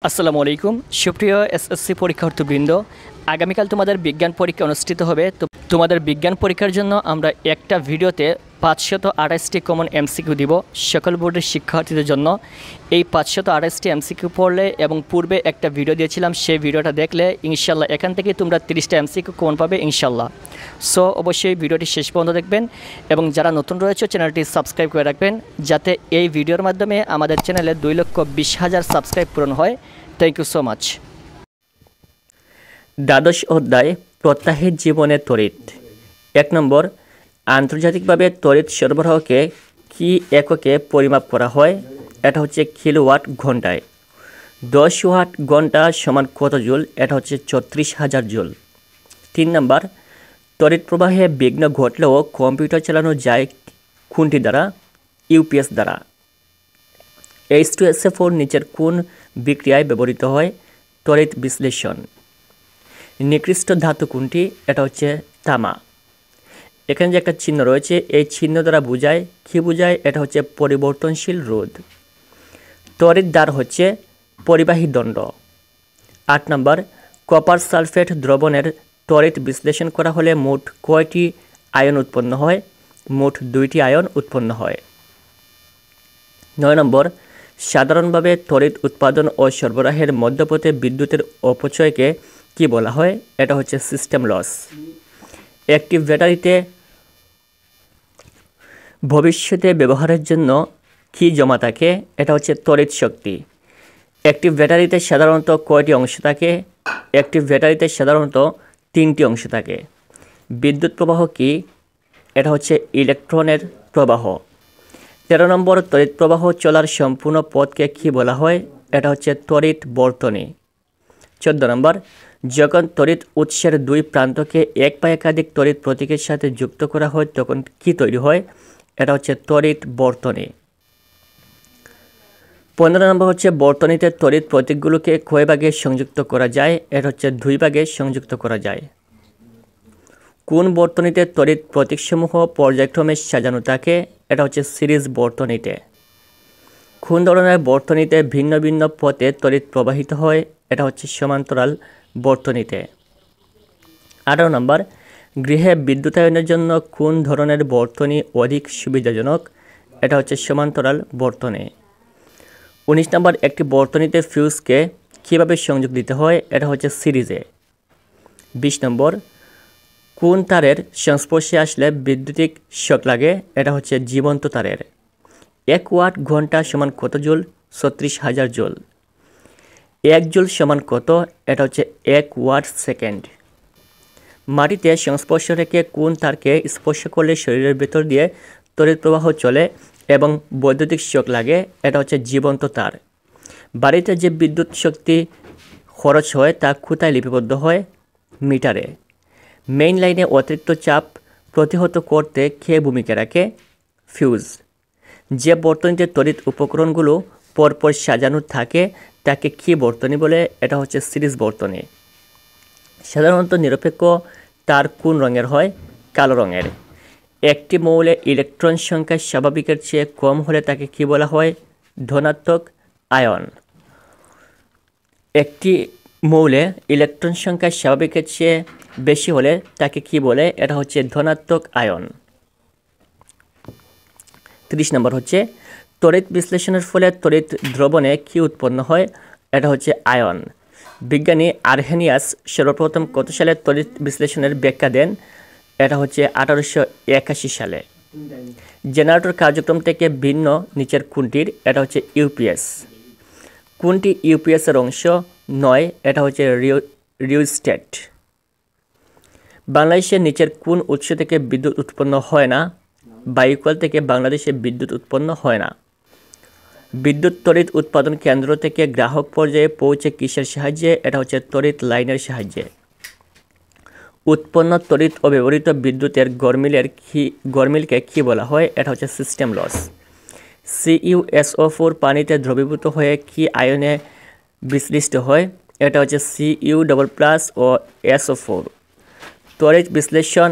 আসসালামু আলাইকুম সুপ্রিয় এসএসসি পরীক্ষার্থীবৃন্দ, আগামীকাল তোমাদের বিজ্ঞান পরীক্ষা অনুষ্ঠিত হবে। তো তোমাদের বিজ্ঞান পরীক্ষার জন্য আমরা একটা ভিডিওতে 528টি কমন এমসিকিউ দিব সকল বোর্ডের শিক্ষার্থীদের জন্য। এই 528টি এমসিকিউ পড়লে এবং পূর্বে একটা ভিডিও দিয়েছিলাম, সেই ভিডিওটা দেখলে ইনশাল্লাহ এখান থেকে তোমরা 30টা এমসিকিউ কমন পাবে ইনশাল্লাহ। সো অবশ্যই ভিডিওটি শেষ পর্যন্ত দেখবেন এবং যারা নতুন রয়েছে চ্যানেলটি সাবস্ক্রাইব করে রাখবেন, যাতে এই ভিডিওর মাধ্যমে আমাদের চ্যানেলে 2,20,000 সাবস্ক্রাইব পূরণ হয়। Thank you so much. দ্বাদশ অধ্যায় প্রত্যাহিত জীবনে তড়িৎ। 1 নম্বর, আন্তর্জাতিকভাবে তড়িৎ সরবরাহকে কি এককে পরিমাপ করা হয়? এটা হচ্ছে কিলোওয়াট ঘন্টায়। 10 ওয়াট ঘন্টা সমান কত জুল? এটা হচ্ছে 34,000 জুল। 3 নম্বর, তড়িৎ প্রবাহে বিঘ্ন ঘটলেও কম্পিউটার চালানো যায় কোনটি দ্বারা? ইউপিএস দ্বারা। H2SO4 নিচের কোন বিক্রিয়ায় ব্যবহৃত হয়? তড়িৎ বিশ্লেষণ। নিকৃষ্ট ধাতু কোনটি? এটা হচ্ছে তামা। এখানে যে একটা চিহ্ন রয়েছে, এই চিহ্ন দ্বারা বোঝায় কি বোঝায়? এটা হচ্ছে পরিবর্তনশীল রোধ। তড়িৎ দ্বার হচ্ছে পরিবাহী দণ্ড। 8 নম্বর, কপার সালফেট দ্রবণের তড়িৎ বিশ্লেষণ করা হলে মোট কয়টি আয়ন উৎপন্ন হয়? মোট 2টি আয়ন উৎপন্ন হয়। 9 নম্বর, সাধারণভাবে তড়িৎ উৎপাদন ও সরবরাহের মধ্যপথে বিদ্যুতের অপচয়কে কি বলা হয়? এটা হচ্ছে সিস্টেম লস। একটি ব্যাটারিতে ভবিষ্যতে ব্যবহারের জন্য কি জমা থাকে? এটা হচ্ছে তড়িৎ শক্তি। একটি ব্যাটারিতে সাধারণত কয়টি অংশ থাকে? একটি ব্যাটারিতে সাধারণত 3টি অংশ থাকে। বিদ্যুৎ প্রবাহ কি? এটা হচ্ছে ইলেকট্রনের প্রবাহ। 13 নম্বর, তড়িৎ প্রবাহ চলার সম্পূর্ণ পথকে কি বলা হয়? এটা হচ্ছে তড়িৎ বর্তনী। 14 নম্বর, যখন তড়িৎ উৎসের 2 প্রান্তকে এক বা একাধিক তড়িৎ প্রতীকের সাথে যুক্ত করা হয় তখন কি তৈরি হয়? এটা হচ্ছে তড়িৎ বর্তনী। 15 নম্বর হচ্ছে বর্তনীতে তড়িৎ প্রতীকগুলোকে কয় ভাগে সংযুক্ত করা যায়? এটা হচ্ছে 2 ভাগে সংযুক্ত করা যায়। কোন বর্তনীতে তড়িৎ প্রতীকসমূহ পর্যায়ক্রমে সাজানো থাকে? এটা হচ্ছে সিরিজ বর্তনীতে। কোন ধরনের বর্তনীতে ভিন্ন ভিন্ন পথে তড়িৎ প্রবাহিত হয়? এটা হচ্ছে সমান্তরাল বর্তনীতে। 18 নম্বর, গৃহে বিদ্যুতায়নের জন্য কোন ধরনের বর্তনী অধিক সুবিধাজনক? এটা হচ্ছে সমান্তরাল বর্তনী। 19 নম্বর, একটি বর্তনীতে ফিউজকে কীভাবে সংযোগ দিতে হয়? এটা হচ্ছে সিরিজে। 20 নম্বর, কোন তারের সংস্পর্শে আসলে বৈদ্যুতিক শক লাগে? এটা হচ্ছে জীবন্ত তারের। 1 ওয়াট ঘন্টা সমান কত জুল? 36,000 জুল। 1 জুল সমান কত? এটা হচ্ছে 1 ওয়াট সেকেন্ড। মাটিতে সংস্পর্শ রেখে কোন তারকে স্পর্শ করলে শরীরের ভেতর দিয়ে তড়িৎ প্রবাহ চলে এবং বৈদ্যুতিক শক লাগে? এটা হচ্ছে জীবন্ত তার। বাড়িতে যে বিদ্যুৎ শক্তি খরচ হয় তা কোথায় লিপিবদ্ধ হয়? মিটারে। মেইন লাইনে অতিরিক্ত চাপ প্রতিহত করতে কে ভূমিকা রাখে? ফিউজ। যে বর্তনীতে তড়িৎ উপকরণগুলো পরপর সাজানো থাকে তাকে কি বর্তনী বলে? এটা হচ্ছে সিরিজ বর্তনী। সাধারণত নিরপেক্ষ তার কোন রঙের হয়? কালো রঙের। একটি মৌলে ইলেকট্রন সংখ্যা স্বাভাবিকের চেয়ে কম হলে তাকে কি বলা হয়? ধনাত্মক আয়ন। একটি মৌলে ইলেকট্রন সংখ্যা স্বাভাবিকের চেয়ে বেশি হলে তাকে কি বলে? এটা হচ্ছে ধনাত্মক আয়ন। 30 নম্বর হচ্ছে, তড়িৎ বিশ্লেষণের ফলে তড়িৎ দ্রবণে কি উৎপন্ন হয়? এটা হচ্ছে আয়ন। বিজ্ঞানী আরহেনিয়াস সর্বপ্রথম কত সালে তড়িৎ বিশ্লেষণের ব্যাখ্যা দেন? এটা হচ্ছে 1881 সালে। জেনারেটর কার্যক্রম থেকে ভিন্ন নিচের কোনটির? এটা হচ্ছে ইউপিএস। কোনটি ইউপিএসের অংশ নয়? এটা হচ্ছে রিওস্ট্যাট। বাংলাদেশের নিচের কোন উৎস থেকে বিদ্যুৎ উৎপন্ন হয় না? বায়ুকল থেকে বাংলাদেশে বিদ্যুৎ উৎপন্ন হয় না। বিদ্যুৎ তড়িৎ উৎপাদন কেন্দ্র থেকে গ্রাহক পর্যায়ে পৌঁছে কিসের সাহায্যে? এটা হচ্ছে তড়িৎ লাইনের সাহায্যে। উৎপন্ন তড়িৎ ও ব্যবহৃত বিদ্যুতের গড়মিলকে কি বলা হয়? এটা হচ্ছে সিস্টেম লস। CuSO4 পানিতে দ্রবীভূত হয়ে কি আয়নে বিশ্লিষ্ট হয়? এটা হচ্ছে Cu++ ও SO4। তড়িৎ বিশ্লেষণ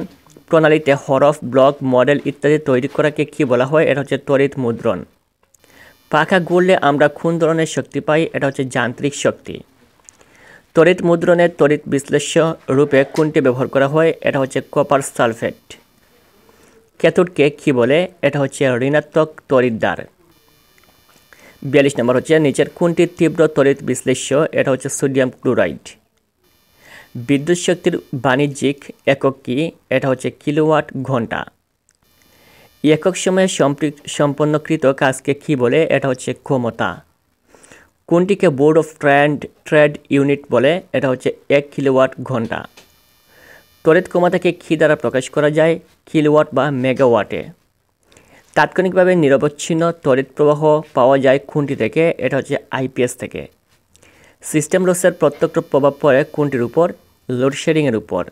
প্রণালীতে হরফ, ব্লক, মডেল ইত্যাদি তৈরি করাকে কি বলা হয়? এটা হচ্ছে তড়িৎ মুদ্রণ। পাখা ঘুরলে আমরা কোন ধরনের শক্তি পাই? এটা হচ্ছে যান্ত্রিক শক্তি। তড়িৎ মুদ্রণের তড়িৎ বিশ্লেষ্য রূপে কোনটি ব্যবহার করা হয়? এটা হচ্ছে কপার সালফেট। ক্যাথোডকে কী বলে? এটা হচ্ছে ঋণাত্মক তড়িৎদ্বার। 42 নম্বর হচ্ছে নিচের কোনটি তীব্র তড়িৎ বিশ্লেষ্য? এটা হচ্ছে সোডিয়াম ক্লোরাইড। বিদ্যুৎ শক্তির বাণিজ্যিক একক কি? এটা হচ্ছে কিলোওয়াট ঘন্টা। একক সময়ে সম্পন্নকৃত কাজকে কী বলে? এটা হচ্ছে ক্ষমতা। কোনটিকে বোর্ড অফ ট্রেড ইউনিট বলে? এটা হচ্ছে 1 কিলোওয়াট ঘন্টা। তড়িৎ ক্ষমতাকে কী দ্বারা প্রকাশ করা যায়? কিলোওয়াট বা মেগাওয়াটে। তাৎক্ষণিকভাবে নিরবচ্ছিন্ন তড়িৎ প্রবাহ পাওয়া যায় কোনটি থেকে? এটা হচ্ছে আইপিএস থেকে। সিস্টেম লসের প্রত্যক্ষ প্রভাব পড়ে কোনটির উপর? লোডশেডিংয়ের উপর।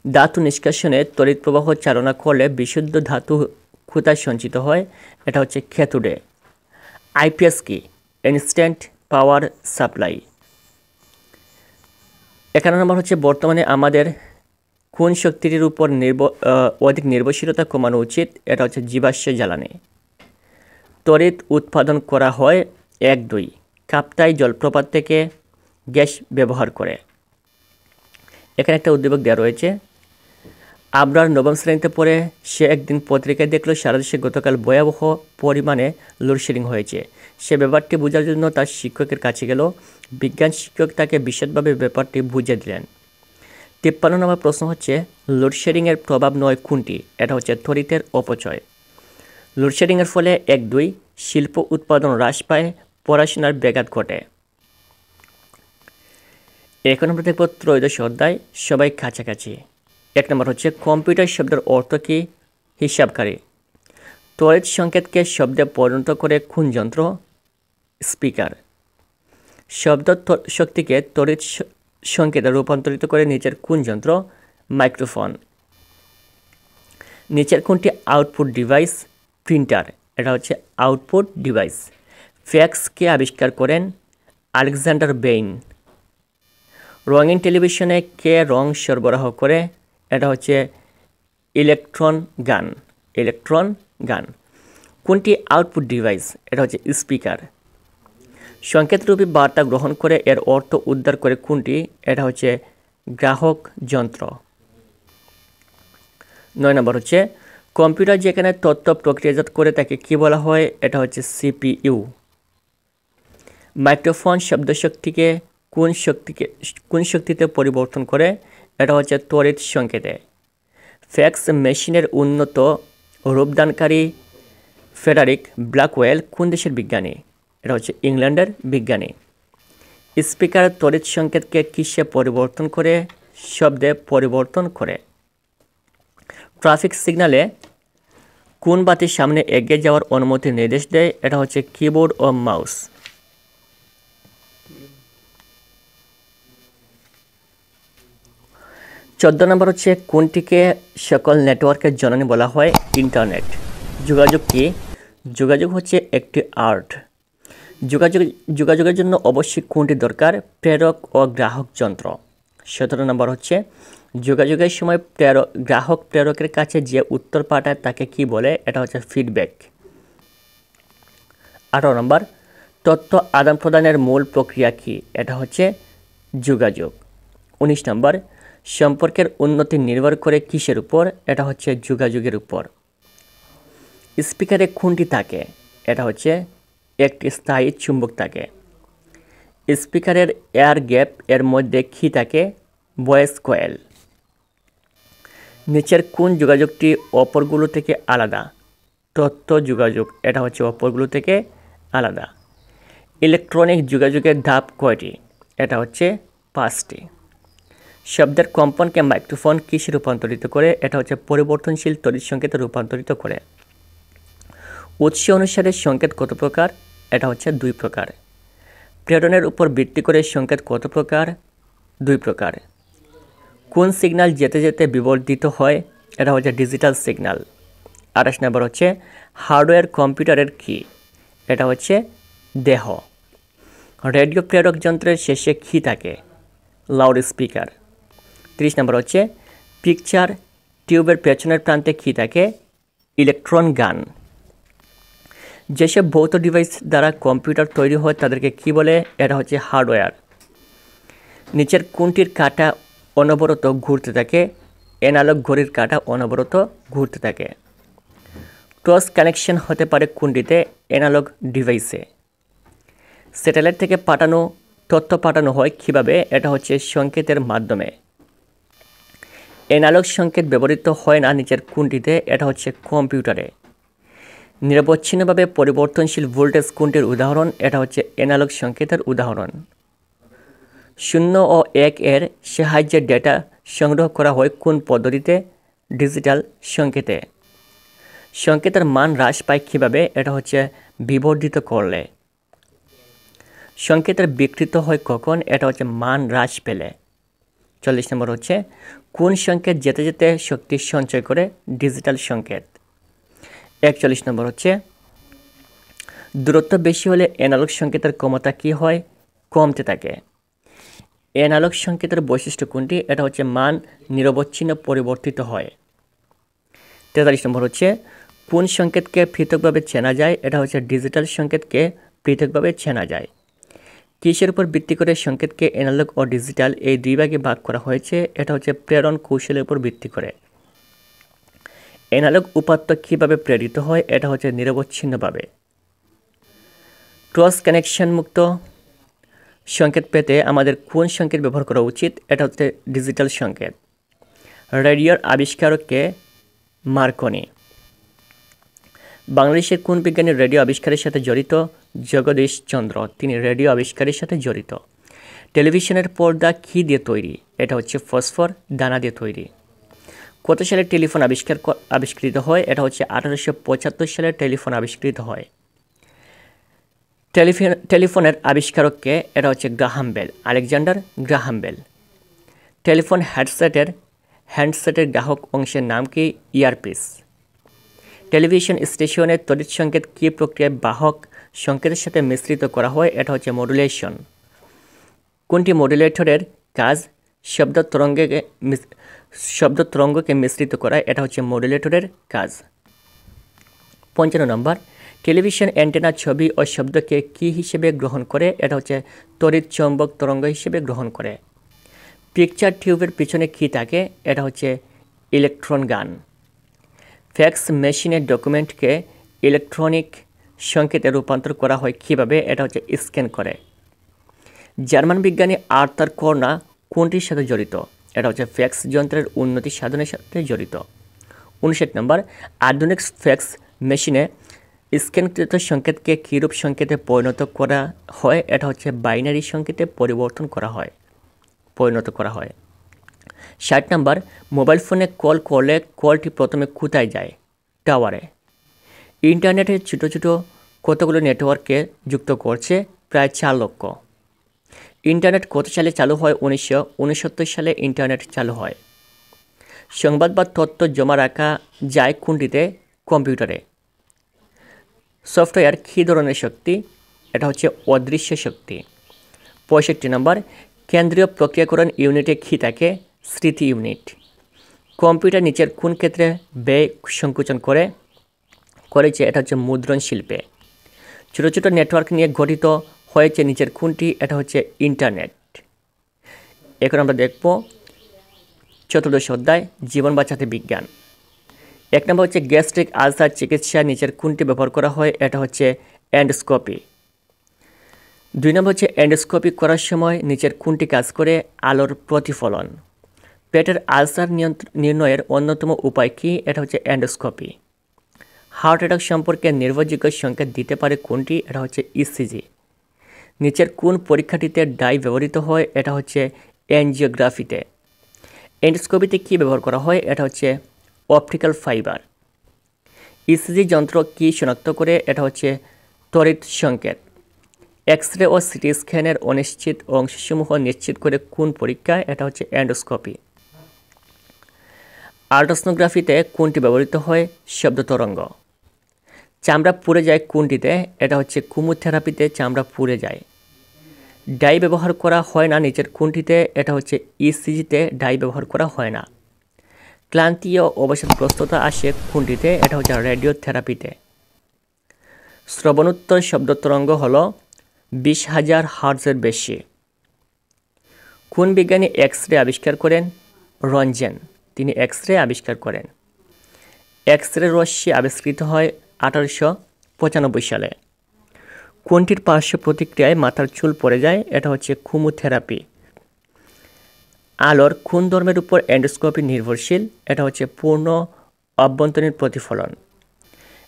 ধাতু নিষ্কাশনে তড়িৎ প্রবাহ চালনা করলে বিশুদ্ধ ধাতু কোথায় সঞ্চিত হয়? এটা হচ্ছে ক্যাথোডে। আইপিএস কি? Instant power supply. 51 নম্বর হচ্ছে বর্তমানে আমাদের কোন শক্তিটির উপর অধিক নির্ভরশীলতা কমানো উচিত? এটা হচ্ছে জীবাশ্ম জ্বালানি। তড়িৎ উৎপাদন করা হয় 1-2 কাপ্তাই জলপ্রপাত থেকে গ্যাস ব্যবহার করে। এখানে একটা উদ্দীপক দেওয়া রয়েছে। আবরার নবম শ্রেণীতে পড়ে সে একদিন পত্রিকায় দেখল সারা দেশে গতকাল ভয়াবহ পরিমাণে লোডশেডিং হয়েছে। সে ব্যাপারটি বোঝার জন্য তার শিক্ষকের কাছে গেল। বিজ্ঞান শিক্ষক তাকে বিশদভাবে ব্যাপারটি বুঝিয়ে দিলেন। 53 নম্বর প্রশ্ন হচ্ছে লোডশেডিংয়ের প্রভাব নয় কোনটি? এটা হচ্ছে তড়িতের অপচয়। লোডশেডিংয়ের ফলে 1-2 শিল্প উৎপাদন হ্রাস পায়, পড়াশোনার ব্যাঘাত ঘটে। এখন আমরা দেখব ত্রয়োদশ অধ্যায় সবাই কাছাকাছি। 1 নম্বর হচ্ছে কম্পিউটার শব্দের অর্থ কী? হিসাবকারী। তড়িৎ সংকেতকে শব্দে পরিণত করে কোন যন্ত্র? স্পিকার। শব্দ শক্তিকে তড়িৎ সংকেতে রূপান্তরিত করে নিচের কোন যন্ত্র? মাইক্রোফোন। নিচের কোনটি আউটপুট ডিভাইস? প্রিন্টার। এটা হচ্ছে আউটপুট ডিভাইস। ফ্যাক্সকে আবিষ্কার করেন আলেকজান্ডার বেইন। রঙিন টেলিভিশনে কে রং সরবরাহ করে? এটা হচ্ছে ইলেকট্রন গান। কোনটি আউটপুট ডিভাইস? এটা হচ্ছে স্পিকার। সংকেতরূপী বার্তা গ্রহণ করে এর অর্থ উদ্ধার করে কোনটি? এটা হচ্ছে গ্রাহক যন্ত্র। 9 নম্বর হচ্ছে কম্পিউটার যেখানে তথ্য প্রক্রিয়াজাত করে তাকে কী বলা হয়? এটা হচ্ছে সিপিইউ। মাইক্রোফোন শব্দশক্তিকে কোন শক্তিতে পরিবর্তন করে? এটা হচ্ছে তড়িৎ সংকেতে। ফ্যাক্স মেশিনের উন্নত রূপদানকারী ফ্রেডারিক ব্ল্যাকওয়েল কোন দেশের বিজ্ঞানী? এটা হচ্ছে ইংল্যান্ডের বিজ্ঞানী। স্পিকার তড়িৎ সংকেতকে কিসে পরিবর্তন করে? শব্দে পরিবর্তন করে। ট্রাফিক সিগন্যালে কোন বাতির সামনে এগিয়ে যাওয়ার অনুমতির নির্দেশ দেয়? এটা হচ্ছে কিবোর্ড ও মাউস। চোদ্দ নম্বর হচ্ছে কোনটিকে সকল নেটওয়ার্কের জননী বলা হয়? ইন্টারনেট। যোগাযোগ কি? যোগাযোগ হচ্ছে একটি আর্ট। যোগাযোগের জন্য অবশ্যই কোনটি দরকার? প্রেরক ও গ্রাহক যন্ত্র। 17 নম্বর হচ্ছে যোগাযোগের সময় গ্রাহক প্রেরকের কাছে যে উত্তর পাঠায় তাকে কি বলে? এটা হচ্ছে ফিডব্যাক। 18 নম্বর তথ্য আদান প্রদানের মূল প্রক্রিয়া কি? এটা হচ্ছে যোগাযোগ। 19 নম্বর সম্পর্কের উন্নতি নির্ভর করে কিসের উপর? এটা হচ্ছে যোগাযোগের উপর। স্পিকারে কোনটি থাকে? এটা হচ্ছে একটি স্থায়ী চুম্বক থাকে। স্পিকারের এয়ার গ্যাপ এর মধ্যে কী থাকে? Voice coil. নিচের কোন যোগাযোগটি অপরগুলো থেকে আলাদা? তথ্য যোগাযোগ। এটা হচ্ছে অপরগুলো থেকে আলাদা। ইলেকট্রনিক যোগাযোগের ধাপ কয়টি? এটা হচ্ছে 5টি। শব্দের কম্পনকে মাইক্রোফোন কিসে রূপান্তরিত করে? এটা হচ্ছে পরিবর্তনশীল তড়িৎ সংকেতে রূপান্তরিত করে। উৎস অনুসারে সংকেত কত প্রকার? এটা হচ্ছে 2 প্রকার। প্রেরণের উপর ভিত্তি করে সংকেত কত প্রকার? 2 প্রকার। কোন সিগন্যাল যেতে যেতে বিবর্ধিত হয়? এটা হচ্ছে ডিজিটাল সিগন্যাল। 28 নম্বর হচ্ছে হার্ডওয়্যার কম্পিউটারের কি? এটা হচ্ছে দেহ। রেডিও প্রেরক যন্ত্রের শেষে কী থাকে? Loud speaker. 30 নম্বর হচ্ছে পিকচার টিউবের পেছনের প্রান্তে কী থাকে? ইলেকট্রন গান। যেসব ভৌত ডিভাইস দ্বারা কম্পিউটার তৈরি হয় তাদেরকে কি বলে? এটা হচ্ছে হার্ডওয়্যার। নিচের কোনটির কাঁটা অনবরত ঘুরতে থাকে? অ্যানালগ ঘড়ির কাঁটা অনবরত ঘুরতে থাকে। ক্রস কানেকশন হতে পারে কোনটিতে? অ্যানালগ ডিভাইসে। স্যাটেলাইট থেকে তথ্য পাঠানো হয় কিভাবে? এটা হচ্ছে সংকেতের মাধ্যমে। অ্যানালগ সংকেত ব্যবহৃত হয় না নিচের কোনটিতে? এটা হচ্ছে কম্পিউটারে। নিরবচ্ছিন্নভাবে পরিবর্তনশীল ভোল্টেজ কোনটির উদাহরণ? এটা হচ্ছে অ্যানালগ সংকেতের উদাহরণ। 0 ও 1 এর সাহায্যে ডেটা সংগ্রহ করা হয় কোন পদ্ধতিতে? ডিজিটাল সংকেতে। সংকেতের মান হ্রাস পায় কীভাবে? এটা হচ্ছে বিবর্ধিত করলে। সংকেতের বিকৃত হয় কখন? এটা হচ্ছে মান হ্রাস পেলে। 40 নম্বর হচ্ছে কোন সংকেত যেতে যেতে শক্তি সঞ্চয় করে? ডিজিটাল সংকেত। 41 নম্বর হচ্ছে দূরত্ব বেশি হলে অ্যানালগ সংকেতের ক্ষমতা কী হয়? কমতে থাকে। অ্যানালগ সংকেতের বৈশিষ্ট্য কোনটি? এটা হচ্ছে মান নিরবচ্ছিন্ন পরিবর্তিত হয়। 43 নম্বর হচ্ছে কোন সংকেতকে পৃথকভাবে চেনা যায়? এটা হচ্ছে ডিজিটাল সংকেতকে পৃথকভাবে চেনা যায়। কিসের উপর ভিত্তি করে সংকেতকে অ্যানালগ ও ডিজিটাল এই দুই ভাগে ভাগ করা হয়েছে? এটা হচ্ছে প্রেরণ কৌশলের উপর ভিত্তি করে। অ্যানালগ উপাত্ত কীভাবে প্রেরিত হয়? এটা হচ্ছে নিরবচ্ছিন্নভাবে। ক্রস কানেকশন মুক্ত সংকেত পেতে আমাদের কোন সংকেত ব্যবহার করা উচিত? এটা হচ্ছে ডিজিটাল সংকেত। রেডিওর আবিষ্কারককে? মার্কনি। বাংলাদেশের কোন বিজ্ঞানী রেডিও আবিষ্কারের সাথে জড়িত? জগদীশ চন্দ্র, তিনি রেডিও আবিষ্কারের সাথে জড়িত। টেলিভিশনের পর্দা কী দিয়ে তৈরি? এটা হচ্ছে ফসফর দানা দিয়ে তৈরি। কত সালে টেলিফোন আবিষ্কৃত হয়? এটা হচ্ছে 1875 সালে টেলিফোন আবিষ্কৃত হয়। টেলিফোনের আবিষ্কারককে? এটা হচ্ছে Graham Bell, Alexander Graham Bell. Telephone হ্যান্ডসেটের গ্রাহক অংশের নাম কি? ইয়ারপিস। টেলিভিশন স্টেশনের তড়িৎ সংকেত কী প্রক্রিয়ায় বাহক সংকেতের সাথে মিশ্রিত করা হয়? এটা হচ্ছে মডুলেশন। কোনটি মডুলেটরের কাজ? শব্দ তরঙ্গকে মিশ্রিত করা, এটা হচ্ছে মডুলেটরের কাজ। 55 নম্বর টেলিভিশন অ্যান্টেনা ছবি ও শব্দকে কী হিসেবে গ্রহণ করে? এটা হচ্ছে তড়িৎ চৌম্বক তরঙ্গ হিসেবে গ্রহণ করে। পিকচার টিউবের পিছনে কী থাকে? এটা হচ্ছে ইলেকট্রন গান। ফ্যাক্স মেশিনের ডকুমেন্টকে ইলেকট্রনিক সংকেতে রূপান্তর করা হয় কীভাবে? এটা হচ্ছে স্ক্যান করে। জার্মান বিজ্ঞানী আর্থার কর্না কোনটির সাথে জড়িত? এটা হচ্ছে ফ্যাক্স যন্ত্রের উন্নতি সাধনের সাথে জড়িত। 59 নম্বর আধুনিক ফ্যাক্স মেশিনে স্ক্যানকৃত সংকেতকে কীরূপ সংকেতে পরিণত করা হয়? এটা হচ্ছে বাইনারি সংকেতে পরিণত করা হয়। 60 নম্বর মোবাইল ফোনে কল করলে কলটি প্রথমে কোথায় যায়? টাওয়ারে। ইন্টারনেটের ছোট ছোট কতগুলো নেটওয়ার্ককে যুক্ত করছে? প্রায় 4 লক্ষ। ইন্টারনেট কত সালে চালু হয়? 1969 সালে ইন্টারনেট চালু হয়। সংবাদ বা তথ্য জমা রাখা যায় কোনটিতে? কম্পিউটারে। সফটওয়্যার কী ধরনের শক্তি? এটা হচ্ছে অদৃশ্য শক্তি। 65 নম্বর কেন্দ্রীয় প্রক্রিয়াকরণ ইউনিটে কী থাকে? স্মৃতি ইউনিট। কম্পিউটার নিচের কোন ক্ষেত্রে ব্যয় সংকোচন করেছে? এটা হচ্ছে মুদ্রণ শিল্পে। ছোটো ছোটো নেটওয়ার্ক নিয়ে গঠিত হয়েছে নিচের কোনটি? এটা হচ্ছে ইন্টারনেট। এখন আমরা দেখব 14 অধ্যায় জীবন বাঁচাতে বিজ্ঞান। 1 নম্বর হচ্ছে গ্যাস্ট্রিক আলসার চিকিৎসা নিচের কোনটি ব্যবহার করা হয়? এটা হচ্ছে এন্ডোস্কোপি। 2 নম্বর হচ্ছে এন্ডোস্কোপি করার সময় নিচের কোনটি কাজ করে? আলোর প্রতিফলন। পেটের আলসার নির্ণয়ের অন্যতম উপায় কি? এটা হচ্ছে এন্ডোস্কোপি। হার্ট অ্যাটাক সম্পর্কে নির্ভরযোগ্য সংকেত দিতে পারে কোনটি? এটা হচ্ছে ইসিজি। নিচের কোন পরীক্ষাটিতে ডাই ব্যবহৃত হয়? এটা হচ্ছে এনজিওগ্রাফিতে। এন্ডোস্কোপিতে কী ব্যবহার করা হয়? এটা হচ্ছে অপটিক্যাল ফাইবার। ইসিজি যন্ত্র কী শনাক্ত করে? এটা হচ্ছে তড়িৎ সংকেত। এক্স রে ও সিটি স্ক্যানের অনিশ্চিত অংশসমূহ নিশ্চিত করে কোন পরীক্ষা? এটা হচ্ছে এন্ডোস্কোপি। আল্ট্রাসোনোগ্রাফিতে কোনটি ব্যবহৃত হয়? শব্দ তরঙ্গ। চামড়া পুড়ে যায় কোনটিতে? এটা হচ্ছে কেমোথেরাপিতে চামড়া পুড়ে যায়। ডাই ব্যবহার করা হয় না নিচের কোনটিতে? এটা হচ্ছে ইসিজিতে ডাই ব্যবহার করা হয় না। ক্লান্তি ও অবসাদগ্রস্ততা আসে কোনটিতে? এটা হচ্ছে রেডিওথেরাপিতে। শ্রবণোত্তর শব্দ তরঙ্গ হল 20,000 হার্টজের বেশি। কোন বিজ্ঞানী এক্স রে আবিষ্কার করেন? রঞ্জেন, তিনি এক্স রে আবিষ্কার করেন। এক্স রে রশ্মি আবিষ্কৃত হয় 1895 সালে। কোনটির পার্শ্ব প্রতিক্রিয়ায় মাথার চুল পড়ে যায়? এটা হচ্ছে কুমোথেরাপি। আলোর কোন ধর্মের উপর এন্ডোস্কোপি নির্ভরশীল? এটা হচ্ছে পূর্ণ অভ্যন্তরীণ প্রতিফলন।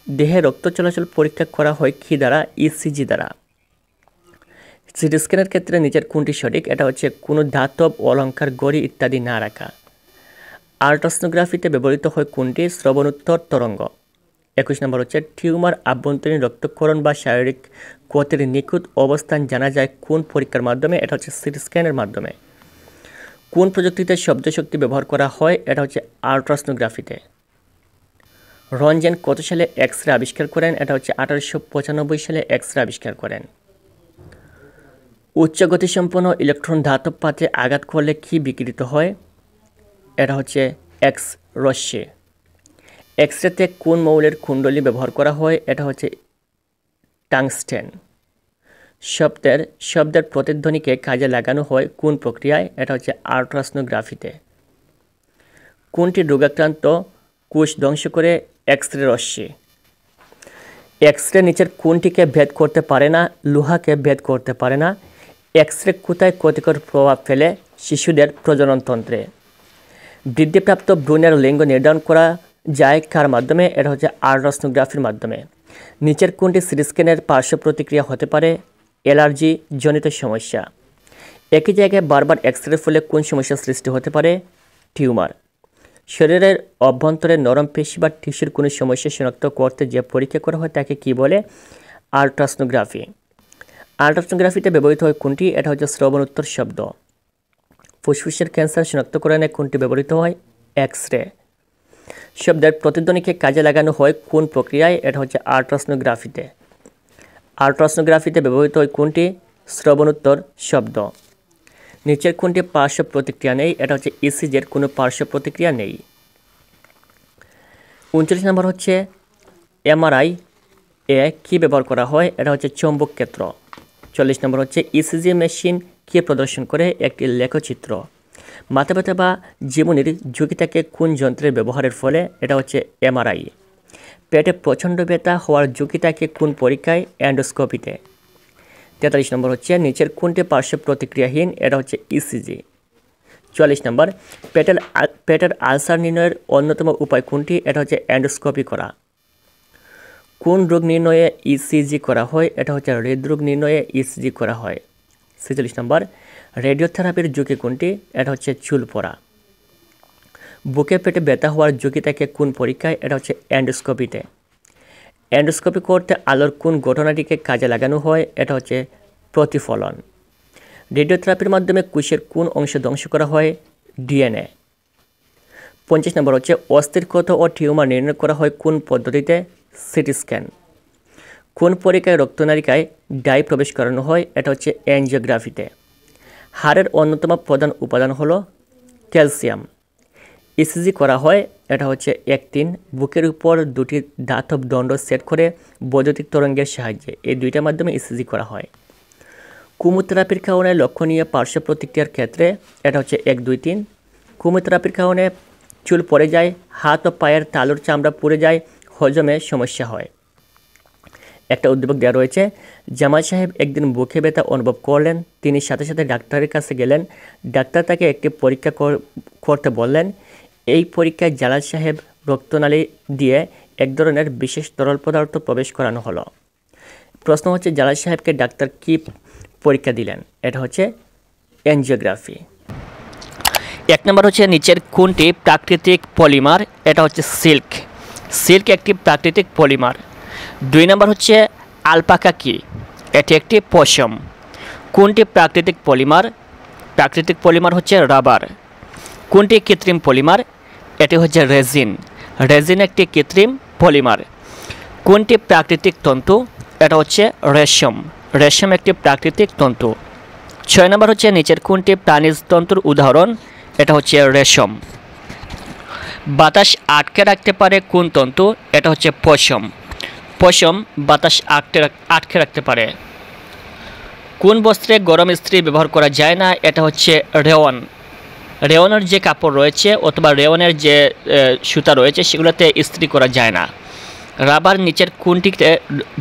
দেহে রক্ত চলাচল পরীক্ষা করা হয় কী দ্বারা? ইসিজি দ্বারা। সিটি স্ক্যানের ক্ষেত্রে নিচের কোনটি সঠিক? এটা হচ্ছে কোনো ধাতব, অলঙ্কার, ঘড়ি ইত্যাদি না রাখা। আল্ট্রাসোনোগ্রাফিতে ব্যবহৃত হয় কোনটি? শ্রবণোত্তর তরঙ্গ। 21 নম্বর হচ্ছে টিউমার আভ্যন্তরীণ রক্তক্ষরণ বা শারীরিক ক্ষতির নিখুঁত অবস্থান জানা যায় কোন পরীক্ষার মাধ্যমে? এটা হচ্ছে সিটি স্ক্যানের মাধ্যমে। কোন প্রযুক্তিতে শব্দশক্তি ব্যবহার করা হয়? এটা হচ্ছে আল্ট্রাসোনোগ্রাফিতে। রঞ্জেন কত সালে এক্স রে আবিষ্কার করেন? এটা হচ্ছে 1895 সালে এক্স রে আবিষ্কার করেন। উচ্চ গতিসম্পন্ন ইলেকট্রন ধাতব পাত্রে আঘাত করলে কি বিকৃত হয়? এটা হচ্ছে এক্স রশ্মি। এক্স রেতে কোন মৌলের কুণ্ডলী ব্যবহার করা হয়? এটা হচ্ছে টাংস্টেন। শব্দের প্রতিধ্বনিকে কাজে লাগানো হয় কোন প্রক্রিয়ায়? এটা হচ্ছে আল্ট্রাসোনোগ্রাফিতে। কোনটি রোগাক্রান্ত কোষ ধ্বংস করে? এক্স রে রশ্মি। এক্স রে নিচের কোনটিকে ভেদ করতে পারে না? লোহাকে ভেদ করতে পারে না। এক্স রে কোথায় ক্ষতিকর প্রভাব ফেলে? শিশুদের প্রজননতন্ত্রে। বৃদ্ধিপ্রাপ্ত ভ্রূণের লিঙ্গ নির্ধারণ করা যায় কার মাধ্যমে? এটা হচ্ছে আল্ট্রাসোনোগ্রাফির মাধ্যমে। নিচের কোনটি সিটি স্ক্যানের পার্শ্ব প্রতিক্রিয়া হতে পারে? অ্যালার্জি জনিত সমস্যা। একই জায়গায় বারবার এক্স রে ফলে কোন সমস্যার সৃষ্টি হতে পারে? টিউমার। শরীরের অভ্যন্তরে নরম পেশি বা টিস্যুর কোনো সমস্যা শনাক্ত করতে যে পরীক্ষা করা হয় তাকে কি বলে? আল্ট্রাসোনোগ্রাফি। আল্ট্রাসোনোগ্রাফিতে ব্যবহৃত হয় কোনটি? এটা হচ্ছে শ্রবণোত্তর শব্দ। ফুসফুসের ক্যান্সার শনাক্তকরণে কোনটি ব্যবহৃত হয়? X ray. শব্দের প্রতিধ্বনিকে কাজে লাগানো হয় কোন প্রক্রিয়ায়? এটা হচ্ছে আল্ট্রাসোনোগ্রাফিতে। আল্ট্রাসোনোগ্রাফিতে ব্যবহৃত হয় কোনটি? শ্রবণোত্তর শব্দ। নিচের কোনটি পার্শ্ব প্রতিক্রিয়া নেই? এটা হচ্ছে ইসিজির কোনো পার্শ্ব প্রতিক্রিয়া নেই। 39 নম্বর হচ্ছে এমআরআই এ কী ব্যবহার করা হয়? এটা হচ্ছে চৌম্বক ক্ষেত্র। 40 নম্বর হচ্ছে ইসিজি মেশিন কী প্রদর্শন করে? একটি লেখচিত্র। মাথা ব্যথা বা জীবনের ঝুঁকি থাকে কোন যন্ত্রের ব্যবহারের ফলে? এটা হচ্ছে এমআরআই। পেটে প্রচণ্ড ব্যথা হওয়ার ঝুঁকি থাকে কোন পরীক্ষায়? এন্ডোস্কোপিতে। 43 নম্বর হচ্ছে নিচের কোনটি পার্শ্ব প্রতিক্রিয়াহীন? এটা হচ্ছে ইসিজি। 44 নম্বর পেটের আলসার নির্ণয়ের অন্যতম উপায় কোনটি? এটা হচ্ছে এন্ডোস্কোপি করা। কোন রোগ নির্ণয়ে ইসিজি করা হয়? এটা হচ্ছে হৃদরোগ নির্ণয়ে ইসিজি করা হয়। 46 নম্বর রেডিওথেরাপির ঝুঁকি কোনটি? এটা হচ্ছে চুল পড়া। বুকে পেটে ব্যথা হওয়ার ঝুঁকি থাকে কোন পরীক্ষায়? এটা হচ্ছে এন্ডোস্কোপিতে। এন্ডোস্কোপি করতে আলোর কোন ঘটনাটিকে কাজে লাগানো হয়? এটা হচ্ছে প্রতিফলন। রেডিওথেরাপির মাধ্যমে কোষের কোন অংশ ধ্বংস করা হয়? ডিএনএ। 25 নম্বর হচ্ছে অস্থির ক্ষত ও টিউমার নির্ণয় করা হয় কোন পদ্ধতিতে? CT scan. কোন পরীক্ষায় রক্তনালিকায় ডাই প্রবেশ করানো হয়? এটা হচ্ছে এনজিওগ্রাফিতে। হাড়ের অন্যতম প্রধান উপাদান হলো ক্যালসিয়াম। ইসিজি করা হয় এটা হচ্ছে একদিন বুকের উপর দুটি ধাতব দণ্ড সেট করে বৈদ্যুতিক তরঙ্গের সাহায্যে এই দুইটার মাধ্যমে ইসিজি করা হয়। কুমোথেরাপির কারণে লক্ষণীয় পার্শ্ব প্রতিক্রিয়ার ক্ষেত্রে এটা হচ্ছে 1, 2, 3। কুমোথেরাপির কারণে চুল পড়ে যায়, হাত ও পায়ের তালুর চামড়া পুড়ে যায়, হজমে সমস্যা হয়। একটা উদ্দীপক দেওয়া রয়েছে, জামাল সাহেব একদিন বুকে ব্যথা অনুভব করলেন। তিনি সাথে সাথে ডাক্তারের কাছে গেলেন। ডাক্তার তাকে একটি পরীক্ষা করতে বললেন। এই পরীক্ষায় জালাল সাহেব রক্তনালী দিয়ে এক ধরনের বিশেষ তরল পদার্থ প্রবেশ করানো হলো। প্রশ্ন হচ্ছে জালাল সাহেবকে ডাক্তার কি পরীক্ষা দিলেন? এটা হচ্ছে এনজিওগ্রাফি। 1 নম্বর হচ্ছে নিচের কোনটি প্রাকৃতিক পলিমার? এটা হচ্ছে সিল্ক। সিল্ক একটি প্রাকৃতিক পলিমার। 2 নম্বর হচ্ছে আলপাকা কি? এটি একটি পশম। কোনটি প্রাকৃতিক পলিমার? প্রাকৃতিক পলিমার হচ্ছে রাবার। কোনটি কৃত্রিম পলিমার? এটি হচ্ছে রেজিন। রেজিন একটি কৃত্রিম পলিমার। কোনটি প্রাকৃতিক তন্তু? এটা হচ্ছে রেশম। রেশম একটি প্রাকৃতিক তন্তু। 6 নম্বর হচ্ছে নিচের কোনটি প্রাণীজ তন্তুর উদাহরণ? এটা হচ্ছে রেশম। বাতাস আটকে রাখতে পারে কোন তন্তু? এটা হচ্ছে পশম। পশম বাতাস আটকে রাখতে পারে। কোন বস্ত্রে গরম ইস্ত্রি ব্যবহার করা যায় না? এটা হচ্ছে রেওয়ান। রেওয়ানের যে কাপড় রয়েছে অথবা রেওয়ানের যে সুতা রয়েছে সেগুলোতে ইস্ত্রি করা যায় না। রাবার নিচের কোনটিতে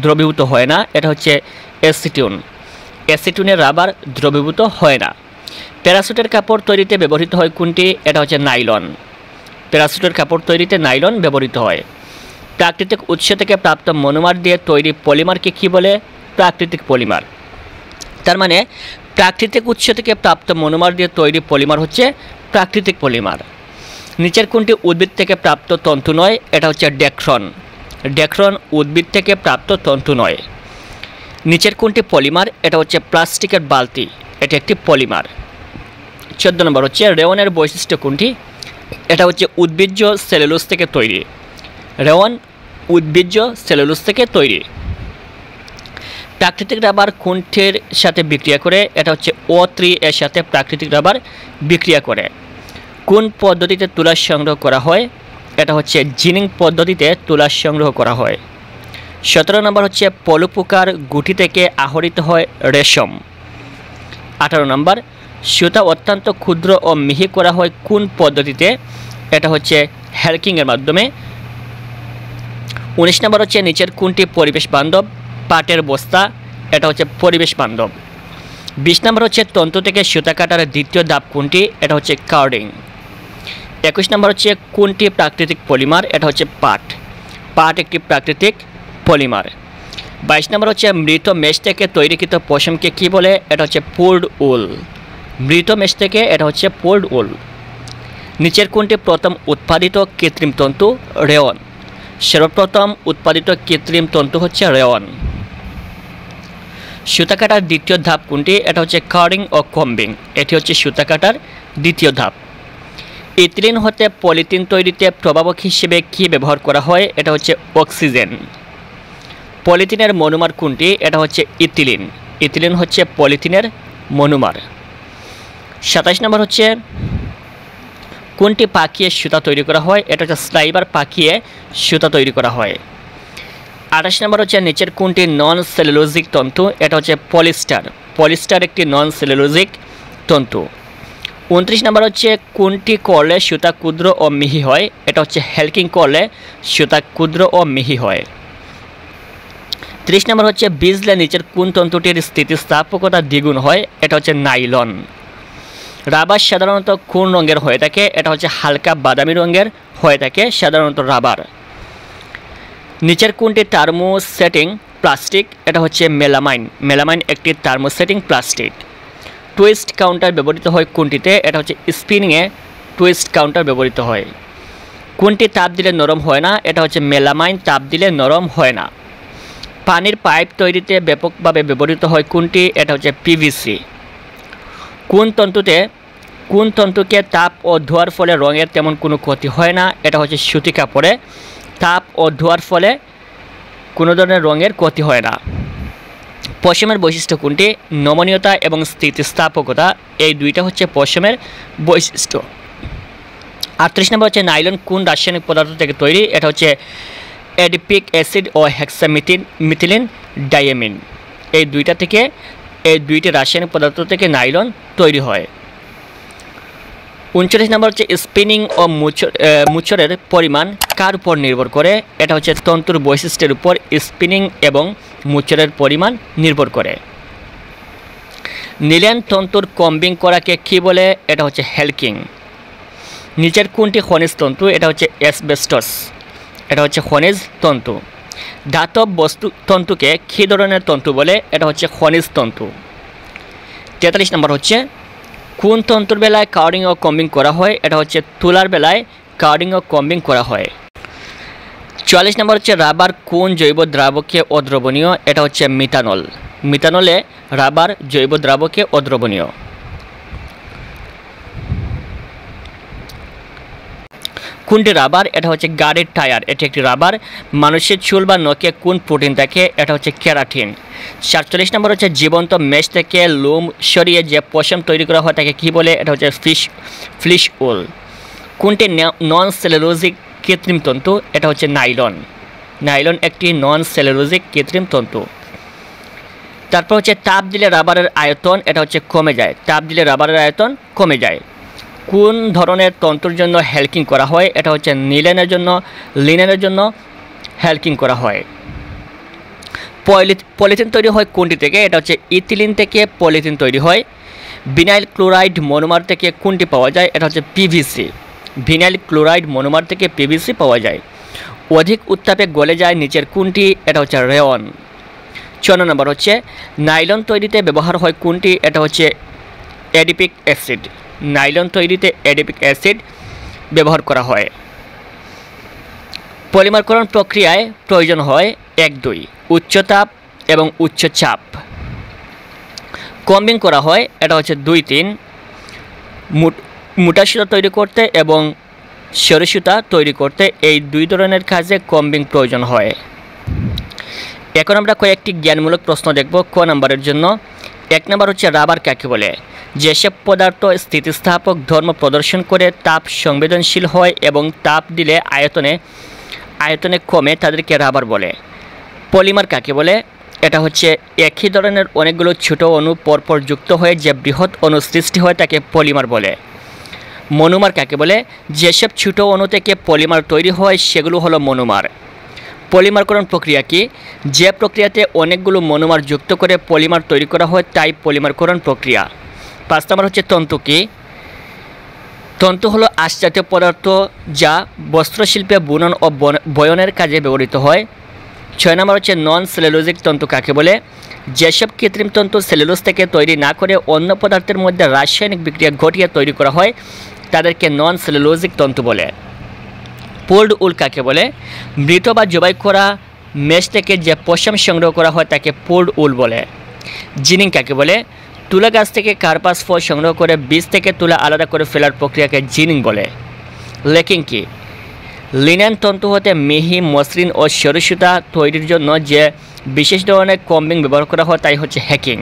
দ্রবীভূত হয় না? এটা হচ্ছে অ্যাসিটন। অ্যাসিটনে রাবার দ্রবীভূত হয় না। প্যারাসুটের কাপড় তৈরিতে ব্যবহৃত হয় কোনটি? এটা হচ্ছে নাইলন। প্যারাসুটের কাপড় তৈরিতে নাইলন ব্যবহৃত হয়। প্রাকৃতিক উৎস থেকে প্রাপ্ত মনোমার দিয়ে তৈরি পলিমারকে কী বলে? প্রাকৃতিক পলিমার। তার মানে প্রাকৃতিক উৎস থেকে প্রাপ্ত মনোমার দিয়ে তৈরি পলিমার হচ্ছে প্রাকৃতিক পলিমার। নিচের কোনটি উদ্ভিদ থেকে প্রাপ্ত তন্তু নয়? এটা হচ্ছে ডেক্রন। ডেক্রন উদ্ভিদ থেকে প্রাপ্ত তন্তু নয়। নিচের কোনটি পলিমার? এটা হচ্ছে প্লাস্টিকের বালতি, এটি একটি পলিমার। 14 নম্বর হচ্ছে রেওয়ানের বৈশিষ্ট্য কোনটি? এটা হচ্ছে উদ্ভিজ্জ সেলুলোজ থেকে তৈরি। রেওয়ান উদ্ভিজ্জ সেলুলোজ থেকে তৈরি। প্রাকৃতিক রাবার কোনটির সাথে বিক্রিয়া করে? এটা হচ্ছে O3 এর সাথে প্রাকৃতিক রাবার বিক্রিয়া করে। কোন পদ্ধতিতে তুলা সংগ্রহ করা হয়? এটা হচ্ছে জিনিং পদ্ধতিতে তুলা সংগ্রহ করা হয়। 17 নম্বর হচ্ছে পলু পোকার গুটি থেকে আহরিত হয় রেশম। 18 নম্বর সুতা অত্যন্ত ক্ষুদ্র ও মিহি করা হয় কোন পদ্ধতিতে? এটা হচ্ছে হ্যালকিংয়ের মাধ্যমে। 19 নম্বর হচ্ছে নিচের কোনটি পরিবেশ বান্ধব? পাটের বস্তা, এটা হচ্ছে পরিবেশ বান্ধব। 20 নম্বর হচ্ছে তন্তু থেকে সুতা কাটার দ্বিতীয় ধাপ কোনটি? এটা হচ্ছে কার্ডিং। 21 নম্বর হচ্ছে কোনটি প্রাকৃতিক পলিমার? এটা হচ্ছে পাট। পাট একটি প্রাকৃতিক পলিমার। 22 নম্বর হচ্ছে মৃত মেষ থেকে তৈরিকৃত পশমকে কী বলে? এটা হচ্ছে পুলড উল। মৃত মেষ থেকে এটা হচ্ছে পুলড উল। নিচের কোনটি প্রথম উৎপাদিত কৃত্রিম তন্তু? রেওয়ান। সর্বপ্রথম উৎপাদিত কৃত্রিম তন্তু হচ্ছে রেওয়ান। সুতা কাটার দ্বিতীয় ধাপ কোনটি? এটা হচ্ছে কার্ডিং ও কম্বিং। এটি হচ্ছে সুতা কাটার দ্বিতীয় ধাপ। ইথিলিন হতে পলিথিন তৈরিতে প্রভাবক হিসেবে কী ব্যবহার করা হয়? এটা হচ্ছে অক্সিজেন। পলিথিনের মনোমার কোনটি? এটা হচ্ছে ইথিলিন। ইথিলিন হচ্ছে পলিথিনের মনোমার। 27 নম্বর হচ্ছে কোনটি পাকিয়ে সুতা তৈরি করা হয়? এটা হচ্ছে স্লাইবার পাকিয়ে সুতা তৈরি করা হয়। 28 নম্বর হচ্ছে নিচের কোনটি নন সেলুলোজিক তন্তু? এটা হচ্ছে পলিস্টার। পলিস্টার একটি নন সেলুলোজিক তন্তু। 29 নম্বর হচ্ছে কোনটি করলে সুতা ক্ষুদ্র ও মিহি হয়? এটা হচ্ছে হ্যালকিং করলে সুতা ক্ষুদ্র ও মিহি হয়। 30 নম্বর হচ্ছে ভিজলে নিচের কোন তন্তুটির স্থিতিস্থাপকতা দ্বিগুণ হয়? এটা হচ্ছে নাইলন। রাবার সাধারণত কোন রঙের হয়ে থাকে? এটা হচ্ছে হালকা বাদামি রঙের হয়ে থাকে সাধারণত রাবার। নিচের কোনটি থার্মোসেটিং প্লাস্টিক? এটা হচ্ছে মেলামাইন। মেলামাইন একটি থার্মোসেটিং প্লাস্টিক। টুইস্ট কাউন্টার ব্যবহৃত হয় কোনটিতে? এটা হচ্ছে স্পিনিংয়ে টুইস্ট কাউন্টার ব্যবহৃত হয়। কোনটি তাপ দিলে নরম হয় না? এটা হচ্ছে মেলামাইন তাপ দিলে নরম হয় না। পানির পাইপ তৈরিতে ব্যাপকভাবে ব্যবহৃত হয় কোনটি? এটা হচ্ছে পিভিসি। কোন তন্তুকে তাপ ও ধোয়ার ফলে রঙের তেমন কোনো ক্ষতি হয় না? এটা হচ্ছে সুতি কাপড়ে তাপ ও ধোয়ার ফলে কোনো ধরনের রঙের ক্ষতি হয় না। পশমের বৈশিষ্ট্য কোনটি? নমনীয়তা এবং স্থিতিস্থাপকতা, এই দুইটা হচ্ছে পশমের বৈশিষ্ট্য। 38 নম্বর হচ্ছে নাইলন কোন রাসায়নিক পদার্থ থেকে তৈরি? এটা হচ্ছে অ্যাডিপিক অ্যাসিড ও হেক্সামিথিলিন ডাইয়ামিন, এই দুইটি রাসায়নিক পদার্থ থেকে নাইলন তৈরি হয়। 39 নম্বর হচ্ছে স্পিনিং ও মুচরের পরিমাণ কার উপর নির্ভর করে? এটা হচ্ছে তন্তুর বৈশিষ্ট্যের উপর স্পিনিং এবং মুচরের পরিমাণ নির্ভর করে। নিলেন তন্তুর কম্বিং করাকে কী বলে? এটা হচ্ছে হ্যালকিং। নিচের কোনটি খনিজ তন্তু? এটা হচ্ছে অ্যাসবেস্টস। এটা হচ্ছে খনিজ তন্তু। ধাতব বস্তু তন্তুকে কী ধরনের তন্তু বলে? এটা হচ্ছে খনিজ তন্তু। 43 নম্বর হচ্ছে কোন তন্তুর বেলায় কার্ডিং ও কম্বিং করা হয়? এটা হচ্ছে তুলার বেলায় কার্ডিং ও কম্বিং করা হয়। 44 নম্বর হচ্ছে রাবার কোন জৈব দ্রাবকে অদ্রবণীয়? এটা হচ্ছে মিথানল। মিথানলে রাবার জৈব দ্রাবকে অদ্রবণীয়। কোনটি রাবার? এটা হচ্ছে গাড়ির টায়ার, এটি একটি রাবার। মানুষের চুল বা নখে কোন প্রোটিন থাকে? এটা হচ্ছে ক্যারাটিন। 47 নম্বর হচ্ছে জীবন্ত মেষ থেকে লোম সরিয়ে যে পশম তৈরি করা হয় তাকে কী বলে? এটা হচ্ছে ফ্লিশ উল। কোনটি নন সেলুলোজিক কৃত্রিম তন্তু? এটা হচ্ছে নাইলন। নাইলন একটি নন সেলুলোজিক কৃত্রিম তন্তু। তারপর হচ্ছে তাপ দিলে রাবারের আয়তন, এটা হচ্ছে কমে যায়। তাপ দিলে রাবারের আয়তন কমে যায়। কোন ধরনের তন্তুর জন্য হেল্কিং করা হয়? এটা হচ্ছে লিনেনের জন্য হেল্কিং করা হয়। পলিথিন তৈরি হয় কোনটি থেকে? এটা হচ্ছে ইথিলিন থেকে পলিথিন তৈরি হয়। ভিনাইল ক্লোরাইড মনোমার থেকে কোনটি পাওয়া যায়? এটা হচ্ছে পিভিসি। ভিনাইল ক্লোরাইড মনোমার থেকে পিভিসি পাওয়া যায়। অধিক উত্তাপে গলে যায় নিচের কোনটি? এটা হচ্ছে রেয়ন। 4 নম্বর হচ্ছে নাইলন তৈরিতে ব্যবহার হয় কোনটি? এটা হচ্ছে অ্যাডিপিক অ্যাসিড। নাইলন তৈরিতে অ্যাডিপিক অ্যাসিড ব্যবহার করা হয়। পলিমারকরণ প্রক্রিয়ায় প্রয়োজন হয় 1-2 উচ্চ তাপ এবং উচ্চ চাপ। কম্বিং করা হয়, এটা হচ্ছে 2-3 মোটা সুতা তৈরি করতে এবং সরু সুতা তৈরি করতে, এই 2 ধরনের কাজে কম্বিং প্রয়োজন হয়। এখন আমরা কয়েকটি জ্ঞানমূলক প্রশ্ন দেখব ক নম্বরের জন্য। 1 নম্বর হচ্ছে রাবার কাকে বলে? যেসব পদার্থ স্থিতিস্থাপক ধর্ম প্রদর্শন করে, তাপ সংবেদনশীল হয় এবং তাপ দিলে আয়তনে কমে, তাদেরকে রাবার বলে। পলিমার কাকে বলে? এটা হচ্ছে একই ধরনের অনেকগুলো ছোট অণু পরপর যুক্ত হয়ে যে বৃহৎ অণু সৃষ্টি হয় তাকে পলিমার বলে। মনোমার কাকে বলে? যেসব ছোট অণু থেকে পলিমার তৈরি হয় সেগুলো হলো মনোমার। পলিমারকরণ প্রক্রিয়া কি? যে প্রক্রিয়াতে অনেকগুলো মনোমার যুক্ত করে পলিমার তৈরি করা হয় তাই পলিমারকরণ প্রক্রিয়া। 5 নম্বর হচ্ছে তন্তু কি? তন্তু হলো আঁশজাতীয় পদার্থ যা বস্ত্রশিল্পে বুনন ও বয়নের কাজে ব্যবহৃত হয়। 6 নম্বর হচ্ছে নন সেলুলোজিক তন্তু কাকে বলে? যেসব কৃত্রিম তন্তু সেলুলোজ থেকে তৈরি না করে অন্য পদার্থের মধ্যে রাসায়নিক বিক্রিয়া ঘটিয়ে তৈরি করা হয় তাদেরকে নন সেলুলোজিক তন্তু বলে। পোল্ড উল কাকে বলে? মৃত বা জবাই করা মেষ থেকে যে পশম সংগ্রহ করা হয় তাকে পোল্ড উল বলে। জিনিং কাকে বলে? তুলা গাছ থেকে কার্পাস ফল সংগ্রহ করে বীজ থেকে তুলা আলাদা করে ফেলার প্রক্রিয়াকে জিনিং বলে। লেকিং কি? লিনেন তন্তু হতে মিহি মসৃণ ও সরু সুতা তৈরির জন্য যে বিশেষ ধরনের কম্বিং ব্যবহার করা হয় তাই হচ্ছে হ্যাকিং।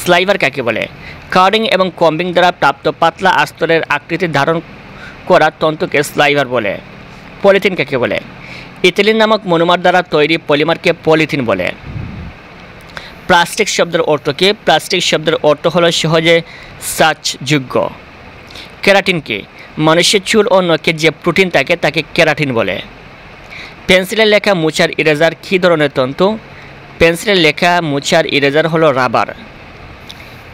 স্লাইভার কাকে বলে? কার্ডিং এবং কম্বিং দ্বারা প্রাপ্ত পাতলা আস্তরের আকৃতি ধারণ করা তন্তুকে স্লাইভার বলে। পলিথিন কাকে বলে? ইথিলিন নামক মনোমার দ্বারা তৈরি পলিমারকে পলিথিন বলে। প্লাস্টিক শব্দের অর্থ কি? প্লাস্টিক শব্দের অর্থ হলো সহজে চাষযোগ্য। কেরাটিন কি? মানুষের চুল ও নখে যে প্রোটিন থাকে তাকে কেরাটিন বলে। পেন্সিলের লেখা মোছার ইরেজার কী ধরনের তন্তু? পেন্সিলের লেখা মোছার ইরেজার হলো রাবার।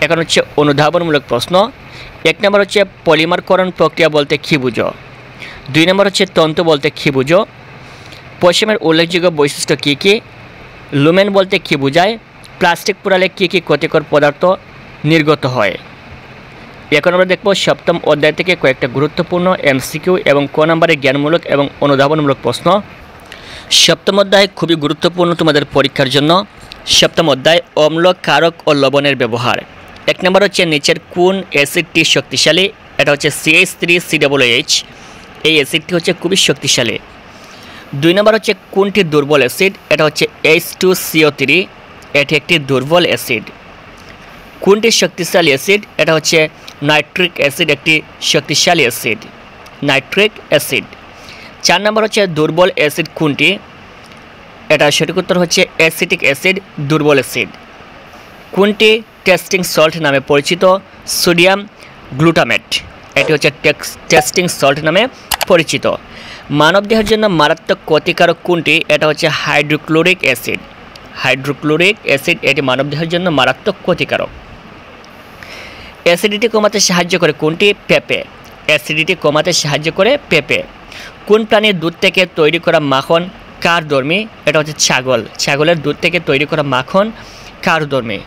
এখন হচ্ছে অনুধাবনমূলক প্রশ্ন। 1 নম্বর হচ্ছে পলিমারকরণ প্রক্রিয়া বলতে কী বুঝো? 2 নম্বর হচ্ছে তন্তু বলতে কী বুঝো? পশমের উল্লেখযোগ্য বৈশিষ্ট্য কী কী? লুমেন বলতে কী বোঝায়? প্লাস্টিক পোড়ালে কী কী ক্ষতিকর পদার্থ নির্গত হয়? এখন আমরা দেখব 7ম অধ্যায় থেকে কয়েকটা গুরুত্বপূর্ণ এমসিকিউ এবং ক নম্বরের জ্ঞানমূলক এবং অনুধাবনমূলক প্রশ্ন। 7ম অধ্যায় খুবই গুরুত্বপূর্ণ তোমাদের পরীক্ষার জন্য। 7ম অধ্যায় অম্ল, ক্ষারক ও লবণের ব্যবহার। 1 নম্বর হচ্ছে নিচের কোন অ্যাসিডটি শক্তিশালী? এটা হচ্ছে CH3COOH। এই অ্যাসিডটি হচ্ছে খুবই শক্তিশালী। 2 নম্বর হচ্ছে কোনটি দুর্বল অ্যাসিড? এটা হচ্ছে H2CO3। এটি একটি দুর্বল অ্যাসিড। কোনটি শক্তিশালী অ্যাসিড? এটা হচ্ছে নাইট্রিক অ্যাসিড, একটি শক্তিশালী অ্যাসিড। Nitric acid. 4 নম্বর হচ্ছে দুর্বল অ্যাসিড কোনটি? এটা সঠিক উত্তর হচ্ছে অ্যাসিটিক অ্যাসিড দুর্বল অ্যাসিড। কোনটি টেস্টিং সল্ট নামে পরিচিত? Sodium glutamate. এটি হচ্ছে টেস্টিং সল্ট নামে পরিচিত। মানবদেহের জন্য মারাত্মক ক্ষতিকারক কোনটি? এটা হচ্ছে হাইড্রোক্লোরিক অ্যাসিড। হাইড্রোক্লোরিক অ্যাসিড এটি মানবদেহের জন্য মারাত্মক ক্ষতিকারক। অ্যাসিডিটি কমাতে সাহায্য করে কোনটি? পেঁপে। অ্যাসিডিটি কমাতে সাহায্য করে পেঁপে। কোন প্রাণীর দুধ থেকে তৈরি করা মাখন কারধর্মী? এটা হচ্ছে ছাগল। ছাগলের দুধ থেকে তৈরি করা মাখন কারধর্মী।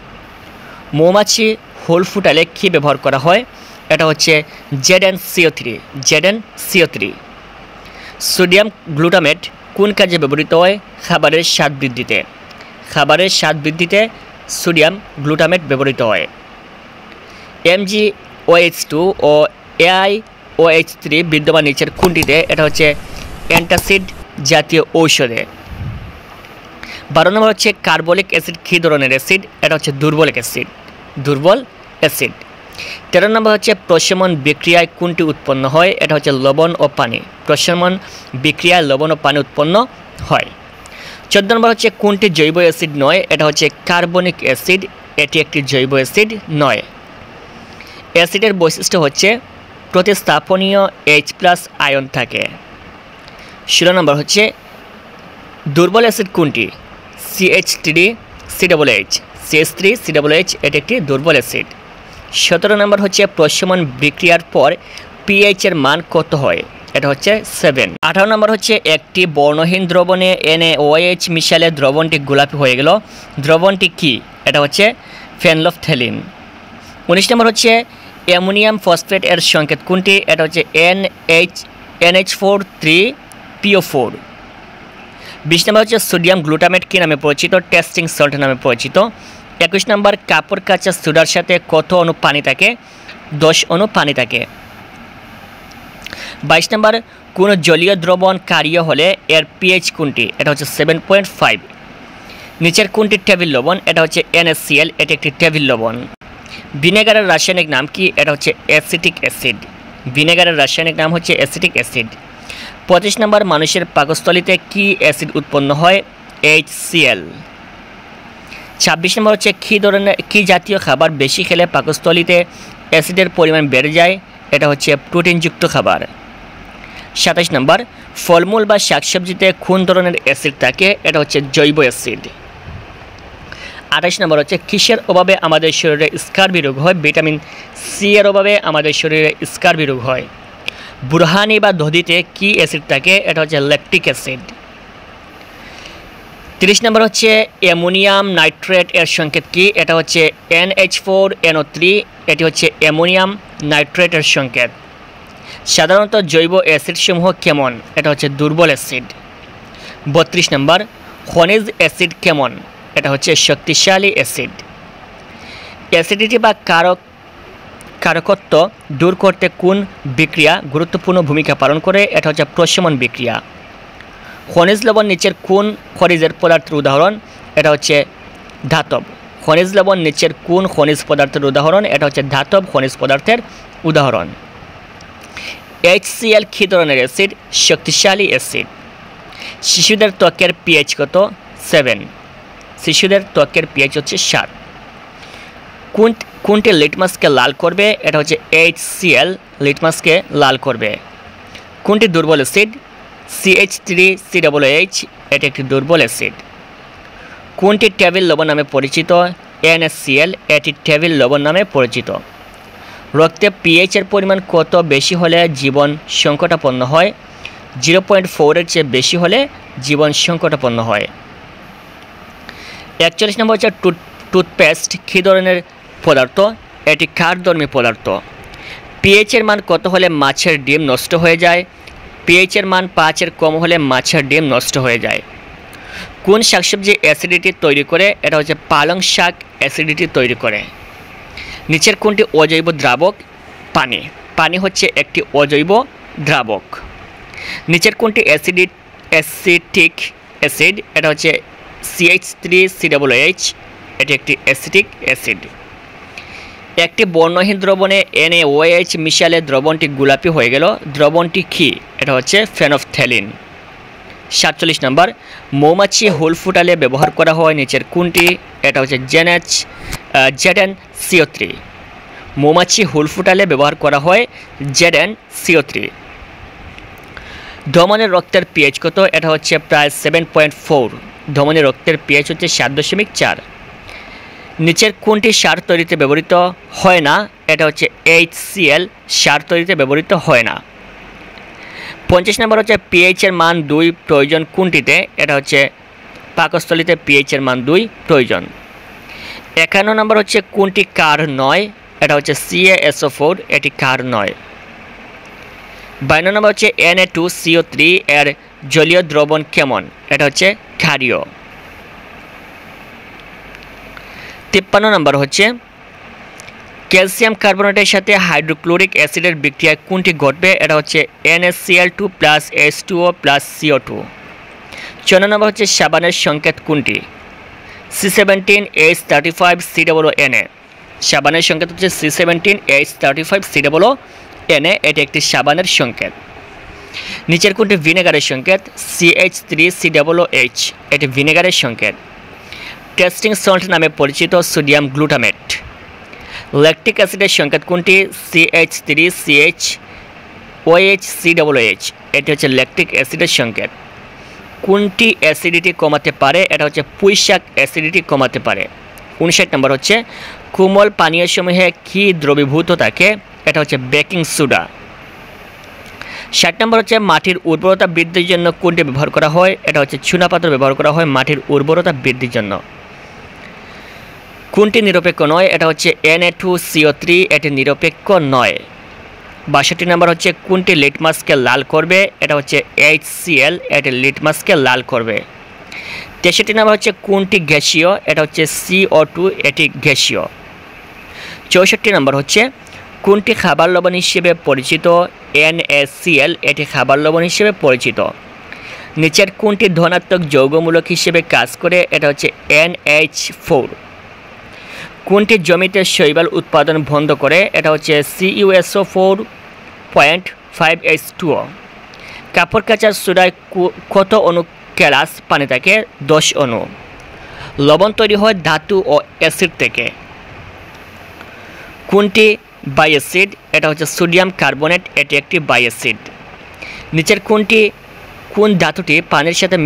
মৌমাছি হুল ফুটালে কী ব্যবহার করা হয়? এটা হচ্ছে ZnCO3। ZnCO3। সোডিয়াম গ্লুটামেট কোন কাজে ব্যবহৃত হয়? খাবারের স্বাদ বৃদ্ধিতে। খাবারের স্বাদ বৃদ্ধিতে সোডিয়াম গ্লুটামেট ব্যবহৃত হয়। MgOH2 ও AiOH3 বিদ্যমান নিচের কোনটিতে? এটা হচ্ছে অ্যান্টাসিড জাতীয় ঔষধে। 12 নম্বর হচ্ছে কার্বলিক অ্যাসিড কী ধরনের অ্যাসিড? এটা হচ্ছে দুর্বল অ্যাসিড। দুর্বল অ্যাসিড। 13 নম্বর হচ্ছে প্রশমন বিক্রিয়ায় কোনটি উৎপন্ন হয়? এটা হচ্ছে লবণ ও পানি। প্রশমন বিক্রিয়ায় লবণ ও পানি উৎপন্ন হয়। 14 নম্বর হচ্ছে কোনটি জৈব অ্যাসিড নয়? এটা হচ্ছে কার্বনিক অ্যাসিড, এটি একটি জৈব অ্যাসিড নয়। অ্যাসিডের বৈশিষ্ট্য হচ্ছে প্রতিস্থাপনীয় H+ আয়ন থাকে। 16 নম্বর হচ্ছে দুর্বল অ্যাসিড কোনটি? CH3COOH, CH3COOH এটি একটি দুর্বল অ্যাসিড। 17 নম্বর হচ্ছে প্রশমন বিক্রিয়ার পর pH এর মান কত হয়? এটা হচ্ছে 7। 18 নম্বর হচ্ছে একটি বর্ণহীন দ্রবণে NaOH মিশালে দ্রবণটি গোলাপি হয়ে গেল, দ্রবণটি কি? এটা হচ্ছে ফেনলফথ্যালিন। 19 নম্বর হচ্ছে অ্যামোনিয়াম ফসফেট এর সংকেত কোনটি? এটা হচ্ছে NH4 3PO4। 20 নম্বর হচ্ছে সোডিয়াম গ্লুটামেট কী নামে পরিচিত? টেস্টিং সল্ট নামে পরিচিত। 21 নম্বর কাপড় কাচা সোডার সাথে কত অণু পানি থাকে? 10 অণু পানি থাকে। 22 নম্বর কোন জলীয় দ্রবণ ক্ষারীয় হলে এর pH কোনটি? এটা হচ্ছে 7.5। নিচের কোনটি টেবিল লবণ? এটা হচ্ছে NaCl, এটি একটি টেবিল লবণ। ভিনেগারের রাসায়নিক নাম কি? এটা হচ্ছে অ্যাসিটিক অ্যাসিড। ভিনেগারের রাসায়নিক নাম হচ্ছে অ্যাসিটিক অ্যাসিড। 25 নম্বর মানুষের পাকস্থলীতে কি অ্যাসিড উৎপন্ন হয়? HCl। 26 নম্বর হচ্ছে কি জাতীয় খাবার বেশি খেলে পাকস্থলীতে অ্যাসিডের পরিমাণ বেড়ে যায়? এটা হচ্ছে প্রোটিনযুক্ত খাবার। 27 নম্বর ফলমূল বা শাকসবজিতে কোন ধরনের অ্যাসিড থাকে? এটা হচ্ছে জৈব অ্যাসিড। 28 নম্বর হচ্ছে কিসের অভাবে আমাদের শরীরে স্কার্বি রোগ হয়? ভিটামিন সি এর অভাবে আমাদের শরীরে স্কার্বি রোগ হয়। বুরহানি বা দধিতে কি অ্যাসিড থাকে? এটা হচ্ছে ল্যাকটিক অ্যাসিড। 30 নম্বর হচ্ছে অ্যামোনিয়াম নাইট্রেট এর সংকেত কি? এটা হচ্ছে NH4NO3, এটি হচ্ছে অ্যামোনিয়াম নাইট্রেটের সংকেত। সাধারণত জৈব অ্যাসিডসমূহ কেমন? এটা হচ্ছে দুর্বল অ্যাসিড। 32 নম্বর খনিজ অ্যাসিড কেমন? এটা হচ্ছে শক্তিশালী অ্যাসিড। অ্যাসিডিটি বা কারকত্ব দূর করতে কোন বিক্রিয়া গুরুত্বপূর্ণ ভূমিকা পালন করে? এটা হচ্ছে প্রশমন বিক্রিয়া। খনিজ লবণ নিচের কোন খনিজের পদার্থের উদাহরণ? এটা হচ্ছে ধাতব। খনিজ লবণ নিচের কোন খনিজ পদার্থের উদাহরণ? এটা হচ্ছে ধাতব খনিজ পদার্থের উদাহরণ। HCl কী ধরনের অ্যাসিড? শক্তিশালী অ্যাসিড। শিশুদের ত্বকের pH কত? 7। শিশুদের ত্বকের pH হচ্ছে 7। কোনটি লিটমাসকে লাল করবে? এটা হচ্ছে HCl লিটমাসকে লাল করবে। কোনটি দুর্বল অ্যাসিড? CH3COOH, এটি একটি দুর্বল অ্যাসিড। কোনটি টেবিল লবণ নামে পরিচিত? NaCl, এটি টেবিল লবণ নামে পরিচিত। রক্তে pH এর পরিমাণ কত বেশি হলে জীবন সংকটাপন্ন হয়? 0.4 এর চেয়ে বেশি হলে জীবন সংকটাপন্ন হয়। 41 নম্বর হচ্ছে টুথপেস্ট কী ধরনের পদার্থ? এটি ক্ষারধর্মী পদার্থ। pH এর মান কত হলে মাছের ডিম নষ্ট হয়ে যায়? pH এর মান 5 এর কম হলে মাছের ডিম নষ্ট হয়ে যায়। কোন শাকসবজি অ্যাসিডিটি তৈরি করে? এটা হচ্ছে পালং শাক অ্যাসিডিটি তৈরি করে। নিচের কোনটি অজৈব দ্রাবক? পানি। পানি হচ্ছে একটি অজৈব দ্রাবক। নিচের কোনটি অ্যাসিটিক অ্যাসিড? এটা হচ্ছে CH3COOH, এটি একটি অ্যাসিটিক অ্যাসিড। একটি বর্ণহীন দ্রবণে NaOH মিশালে দ্রবণটি গোলাপি হয়ে গেল, দ্রবণটি কি? এটা হচ্ছে ফেনফথ্যালিন। 47 নম্বর মৌমাছি হুল ফুটালে ব্যবহার করা হয় নিচের কোনটি? এটা হচ্ছে ZnCO3। মৌমাছি হুল ফুটালে ব্যবহার করা হয় ZnCO3। ধমনের রক্তের pH কত? এটা হচ্ছে প্রায় 7.4। ধমনের রক্তের pH হচ্ছে 7.4। নিচের কোনটি সার তৈরিতে ব্যবহৃত হয় না? এটা হচ্ছে HCl, সার তৈরিতে ব্যবহৃত হয় না। 50 নম্বর হচ্ছে pH এর মান 2 প্রয়োজন কোনটিতে? এটা হচ্ছে পাকস্থলীতে pH এর মান 2 প্রয়োজন। 51 নম্বর হচ্ছে কোনটি ক্ষার নয়? এটা হচ্ছে CaSO4, এটি ক্ষার নয়। 52 নম্বর হচ্ছে Na2CO3 এর জলীয় দ্রবণ কেমন? এটা হচ্ছে ক্ষারীয়। 53 নম্বর হচ্ছে ক্যালসিয়াম কার্বনেটের সাথে হাইড্রোক্লোরিক অ্যাসিডের বিক্রিয়ায় কোনটি ঘটবে? এটা হচ্ছে NaCl2 + H2O + CO2। 54 নম্বর হচ্ছে সাবানের সংকেত কোনটি? C17H35COONA। সাবানের সংকেত হচ্ছে C17H35COONA, এটি একটি সাবানের সংকেত। নিচের কোনটি ভিনেগারের সংকেত? CH3COOH, এটি ভিনেগারের সংকেত। টেস্টিং সল্ট নামে পরিচিত সোডিয়াম গ্লুটামেট। ল্যাকটিক অ্যাসিডের সংকেত কোনটি? CH3CHOHCOOH, এটি হচ্ছে ল্যাকটিক অ্যাসিডের সংকেত। কোনটি অ্যাসিডিটি কমাতে পারে? এটা হচ্ছে পুঁইশাক অ্যাসিডিটি কমাতে পারে। 59 নম্বর হচ্ছে কোমল পানীয় সমূহে কি দ্রবীভূত থাকে? এটা হচ্ছে বেকিং সোডা। 60 নম্বর হচ্ছে মাটির উর্বরতা বৃদ্ধির জন্য কোনটি ব্যবহার করা হয়? এটা হচ্ছে চুনাপাথর ব্যবহার করা হয় মাটির উর্বরতা বৃদ্ধির জন্য। কোনটি নিরপেক্ষ নয়? এটা হচ্ছে Na2CO3, এটি নিরপেক্ষ নয়। 62 নম্বর হচ্ছে কোনটি লিটমাসকে লাল করবে? এটা হচ্ছে HCl, এটি লিটমাসকে লাল করবে। 63 নম্বর হচ্ছে কোনটি গ্যাসীয়? এটা হচ্ছে CO2, এটি গ্যাসীয়। 64 নম্বর হচ্ছে কোনটি খাবার লবণ হিসেবে পরিচিত? NaCl, এটি খাবার লবণ হিসেবে পরিচিত। নিচের কোনটি ধনাত্মক যৌগমূলক হিসেবে কাজ করে? এটা হচ্ছে NH4। কোনটি জমিতে শৈবাল উৎপাদন বন্ধ করে? এটা হচ্ছে CuSO4.5H2O। কাপড় কাচার সোডায় কত অণু কেলাস পানি থাকে? 10 অণু। লবণ তৈরি হয় ধাতু ও অ্যাসিড থেকে। কোনটি বায়োসিড? এটা হচ্ছে সোডিয়াম কার্বনেট, এটি একটি বায়োসিড। নিচের কোন ধাতুটি পানির সাথে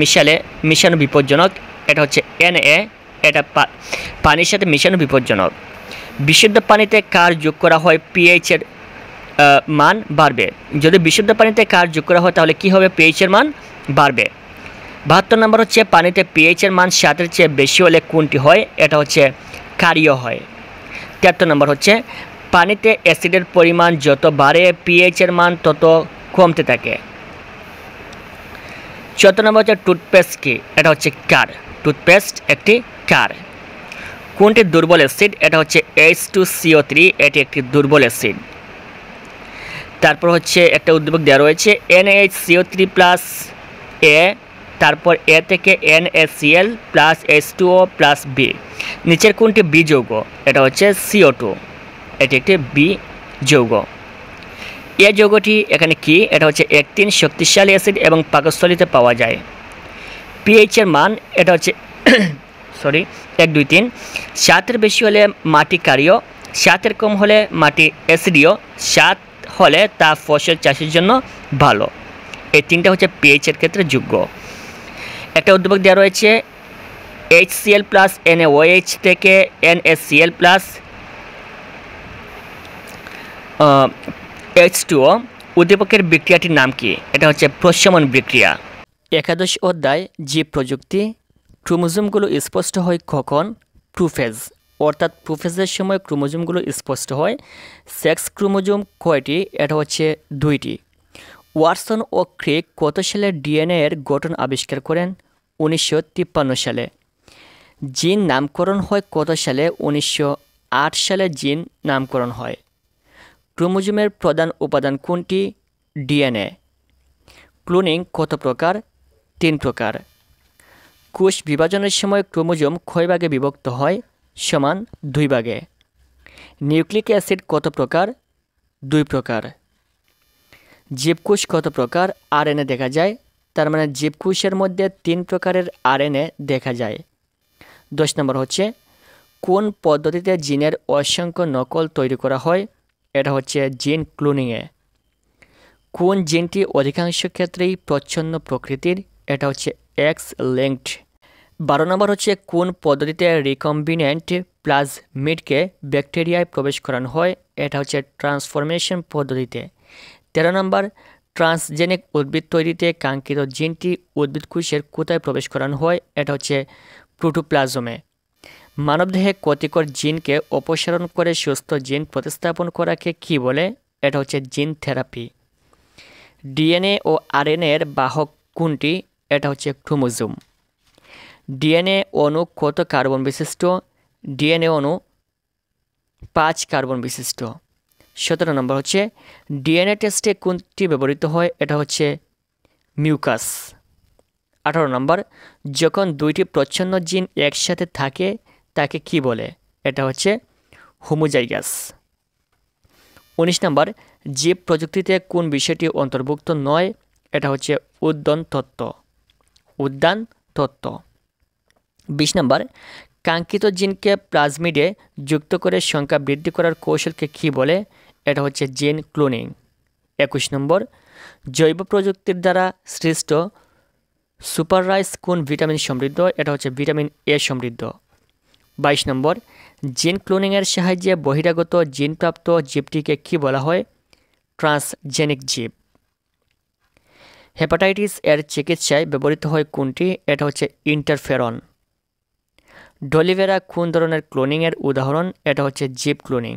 মিশানো বিপজ্জনক? এটা হচ্ছে Na, এটা পানির সাথে মিশানো বিপজ্জনক। বিশুদ্ধ পানিতে কার যোগ করা হয়? pH এর মান বাড়বে। যদি বিশুদ্ধ পানিতে কার যোগ করা হয় তাহলে কি হবে? pH এর মান বাড়বে। 72 নম্বর হচ্ছে পানিতে pH এর মান 7 এর চেয়ে বেশি হলে কোনটি হয়? এটা হচ্ছে ক্ষারীয় হয়। 73 নম্বর হচ্ছে পানিতে অ্যাসিডের পরিমাণ যত বাড়ে pH এর মান তত কমতে থাকে। 74 নম্বর হচ্ছে টুথপেস্ট কি? এটা হচ্ছে কার। টুথপেস্ট একটি কার। কোনটি দুর্বল অ্যাসিড? এটা হচ্ছে H2CO3, এটি একটি দুর্বল অ্যাসিড। তারপর হচ্ছে একটা উদ্দীপক দেওয়া রয়েছে NaHCO3+A, তারপর A থেকে NaCl plus H2O plus B। নিচের কোনটি বি যৌগ? এটা হচ্ছে CO2, এটি একটি বি যৌগ। এ যৌগটি এখানে কি? এটা হচ্ছে একটিন শক্তিশালী অ্যাসিড এবং পাকস্থলীতে পাওয়া যায়। pH এর মান এটা হচ্ছে 1, 2, 3। 7 এর বেশি হলে মাটি ক্ষারীয়, 7 এর কম হলে মাটি অ্যাসিডীয়, 7 হলে তা ফসল চাষের জন্য ভালো। এই তিনটা হচ্ছে pH এর ক্ষেত্রে যোগ্য। একটা উদ্দীপক দেওয়া রয়েছে HCl প্লাস NaOH থেকে NaCl প্লাস H2O। উদ্দীপকের বিক্রিয়াটির নাম কি? এটা হচ্ছে প্রশমন বিক্রিয়া। 11 অধ্যায় জীব প্রযুক্তি। ক্রোমোজোমগুলো স্পষ্ট হয় কখন? প্রোফেজ, অর্থাৎ প্রোফেজের সময় ক্রোমোজোমগুলো স্পষ্ট হয়। সেক্স ক্রোমোজোম কয়টি? এটা হচ্ছে 2টি। ওয়াটসন ও ক্রিক কত সালে ডিএনএ এর গঠন আবিষ্কার করেন? 1953 সালে। জিন নামকরণ হয় কত সালে? 1908 সালে জিন নামকরণ হয়। ক্রোমোজোমের প্রধান উপাদান কোনটি? ডিএনএ। ক্লোনিং কত প্রকার? 3 প্রকার। কোষ বিভাজনের সময় ক্রোমোজোম কয় ভাগে বিভক্ত হয়? সমান 2 ভাগে। নিউক্লিক অ্যাসিড কত প্রকার? 2 প্রকার। জীবকোষ কত প্রকার? আরএনএ দেখা যায়, তার মানে জীবকোষের মধ্যে 3 প্রকারের আরএনএ দেখা যায়। 10 নম্বর হচ্ছে কোন পদ্ধতিতে জিনের অসংখ্য নকল তৈরি করা হয়? এটা হচ্ছে জিন ক্লোনিংয়ে। কোন জিনটি অধিকাংশ ক্ষেত্রেই প্রচ্ছন্ন প্রকৃতির? এটা হচ্ছে এক্স লিঙ্কড। 12 নম্বর হচ্ছে কোন পদ্ধতিতে রিকম্বিনেন্ট প্লাজমিডকে ব্যাকটেরিয়ায় প্রবেশ করানো হয়? এটা হচ্ছে ট্রান্সফরমেশন পদ্ধতিতে। 13 নম্বর ট্রান্সজেনিক উদ্ভিদ তৈরিতে কাঙ্ক্ষিত জিনটি উদ্ভিদ কোষের কোথায় প্রবেশ করানো হয়? এটা হচ্ছে প্রোটোপ্লাজমে। মানবদেহে ক্ষতিকর জিনকে অপসারণ করে সুস্থ জিন প্রতিস্থাপন করাকে কি বলে? এটা হচ্ছে জিন থেরাপি। ডিএনএ ও আরএনএর বাহক কোনটি? এটা হচ্ছে ক্রোমোজোম। ডিএনএ অণু কত কার্বন বিশিষ্ট? ডিএনএ অণু 5 কার্বন বিশিষ্ট। 17 নম্বর হচ্ছে ডিএনএ টেস্টে কোনটি ব্যবহৃত হয়? এটা হচ্ছে মিউকাস। 18 নম্বর যখন 2টি প্রচ্ছন্ন জিন একসাথে থাকে তাকে কি বলে? এটা হচ্ছে হোমোজাইগাস। 19 নম্বর জীব প্রযুক্তিতে কোন বিষয়টি অন্তর্ভুক্ত নয়? এটা হচ্ছে উদ্যান তত্ত্ব। 20 নম্বর, কাঙ্ক্ষিত জিনকে প্লাজমিডে যুক্ত করে সংখ্যা বৃদ্ধি করার কৌশলকে কী বলে? এটা হচ্ছে জিন ক্লোনিং। 21 নম্বর, জৈব প্রযুক্তির দ্বারা সৃষ্ট সুপার রাইস কোন ভিটামিন সমৃদ্ধ? এটা হচ্ছে ভিটামিন এ সমৃদ্ধ। 22 নম্বর, জিন ক্লোনিংয়ের সাহায্যে বহিরাগত জিনপ্রাপ্ত জীবটিকে কী বলা হয়? ট্রান্সজেনিক জীব। হেপাটাইটিস এর চিকিৎসায় ব্যবহৃত হয় কোনটি? এটা হচ্ছে ইন্টারফেরন। ডলিভেরা কোন ধরনের ক্লোনিংয়ের উদাহরণ? এটা হচ্ছে জীব ক্লোনিং।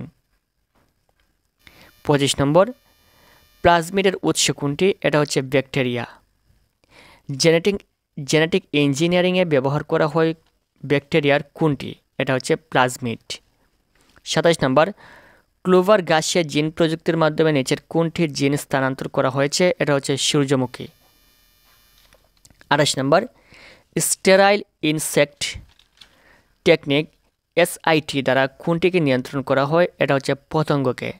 25 নম্বর, প্লাজমিডের উৎস কোনটি? এটা হচ্ছে ব্যাকটেরিয়া। জেনেটিক ইঞ্জিনিয়ারিংয়ে ব্যবহার করা হয় ব্যাকটেরিয়ার কোনটি? এটা হচ্ছে প্লাজমিড। 27 নম্বর, ক্লোভার গাছে জিন প্রযুক্তির মাধ্যমে নিচের কোনটি জিন স্থানান্তর করা হয়েছে? এটা হচ্ছে সূর্যমুখী। 28 নম্বর, স্টেরাইল ইনসেক্ট টেকনিক SIT দ্বারা কোনটিকে নিয়ন্ত্রণ করা হয়? এটা হচ্ছে পতঙ্গকে।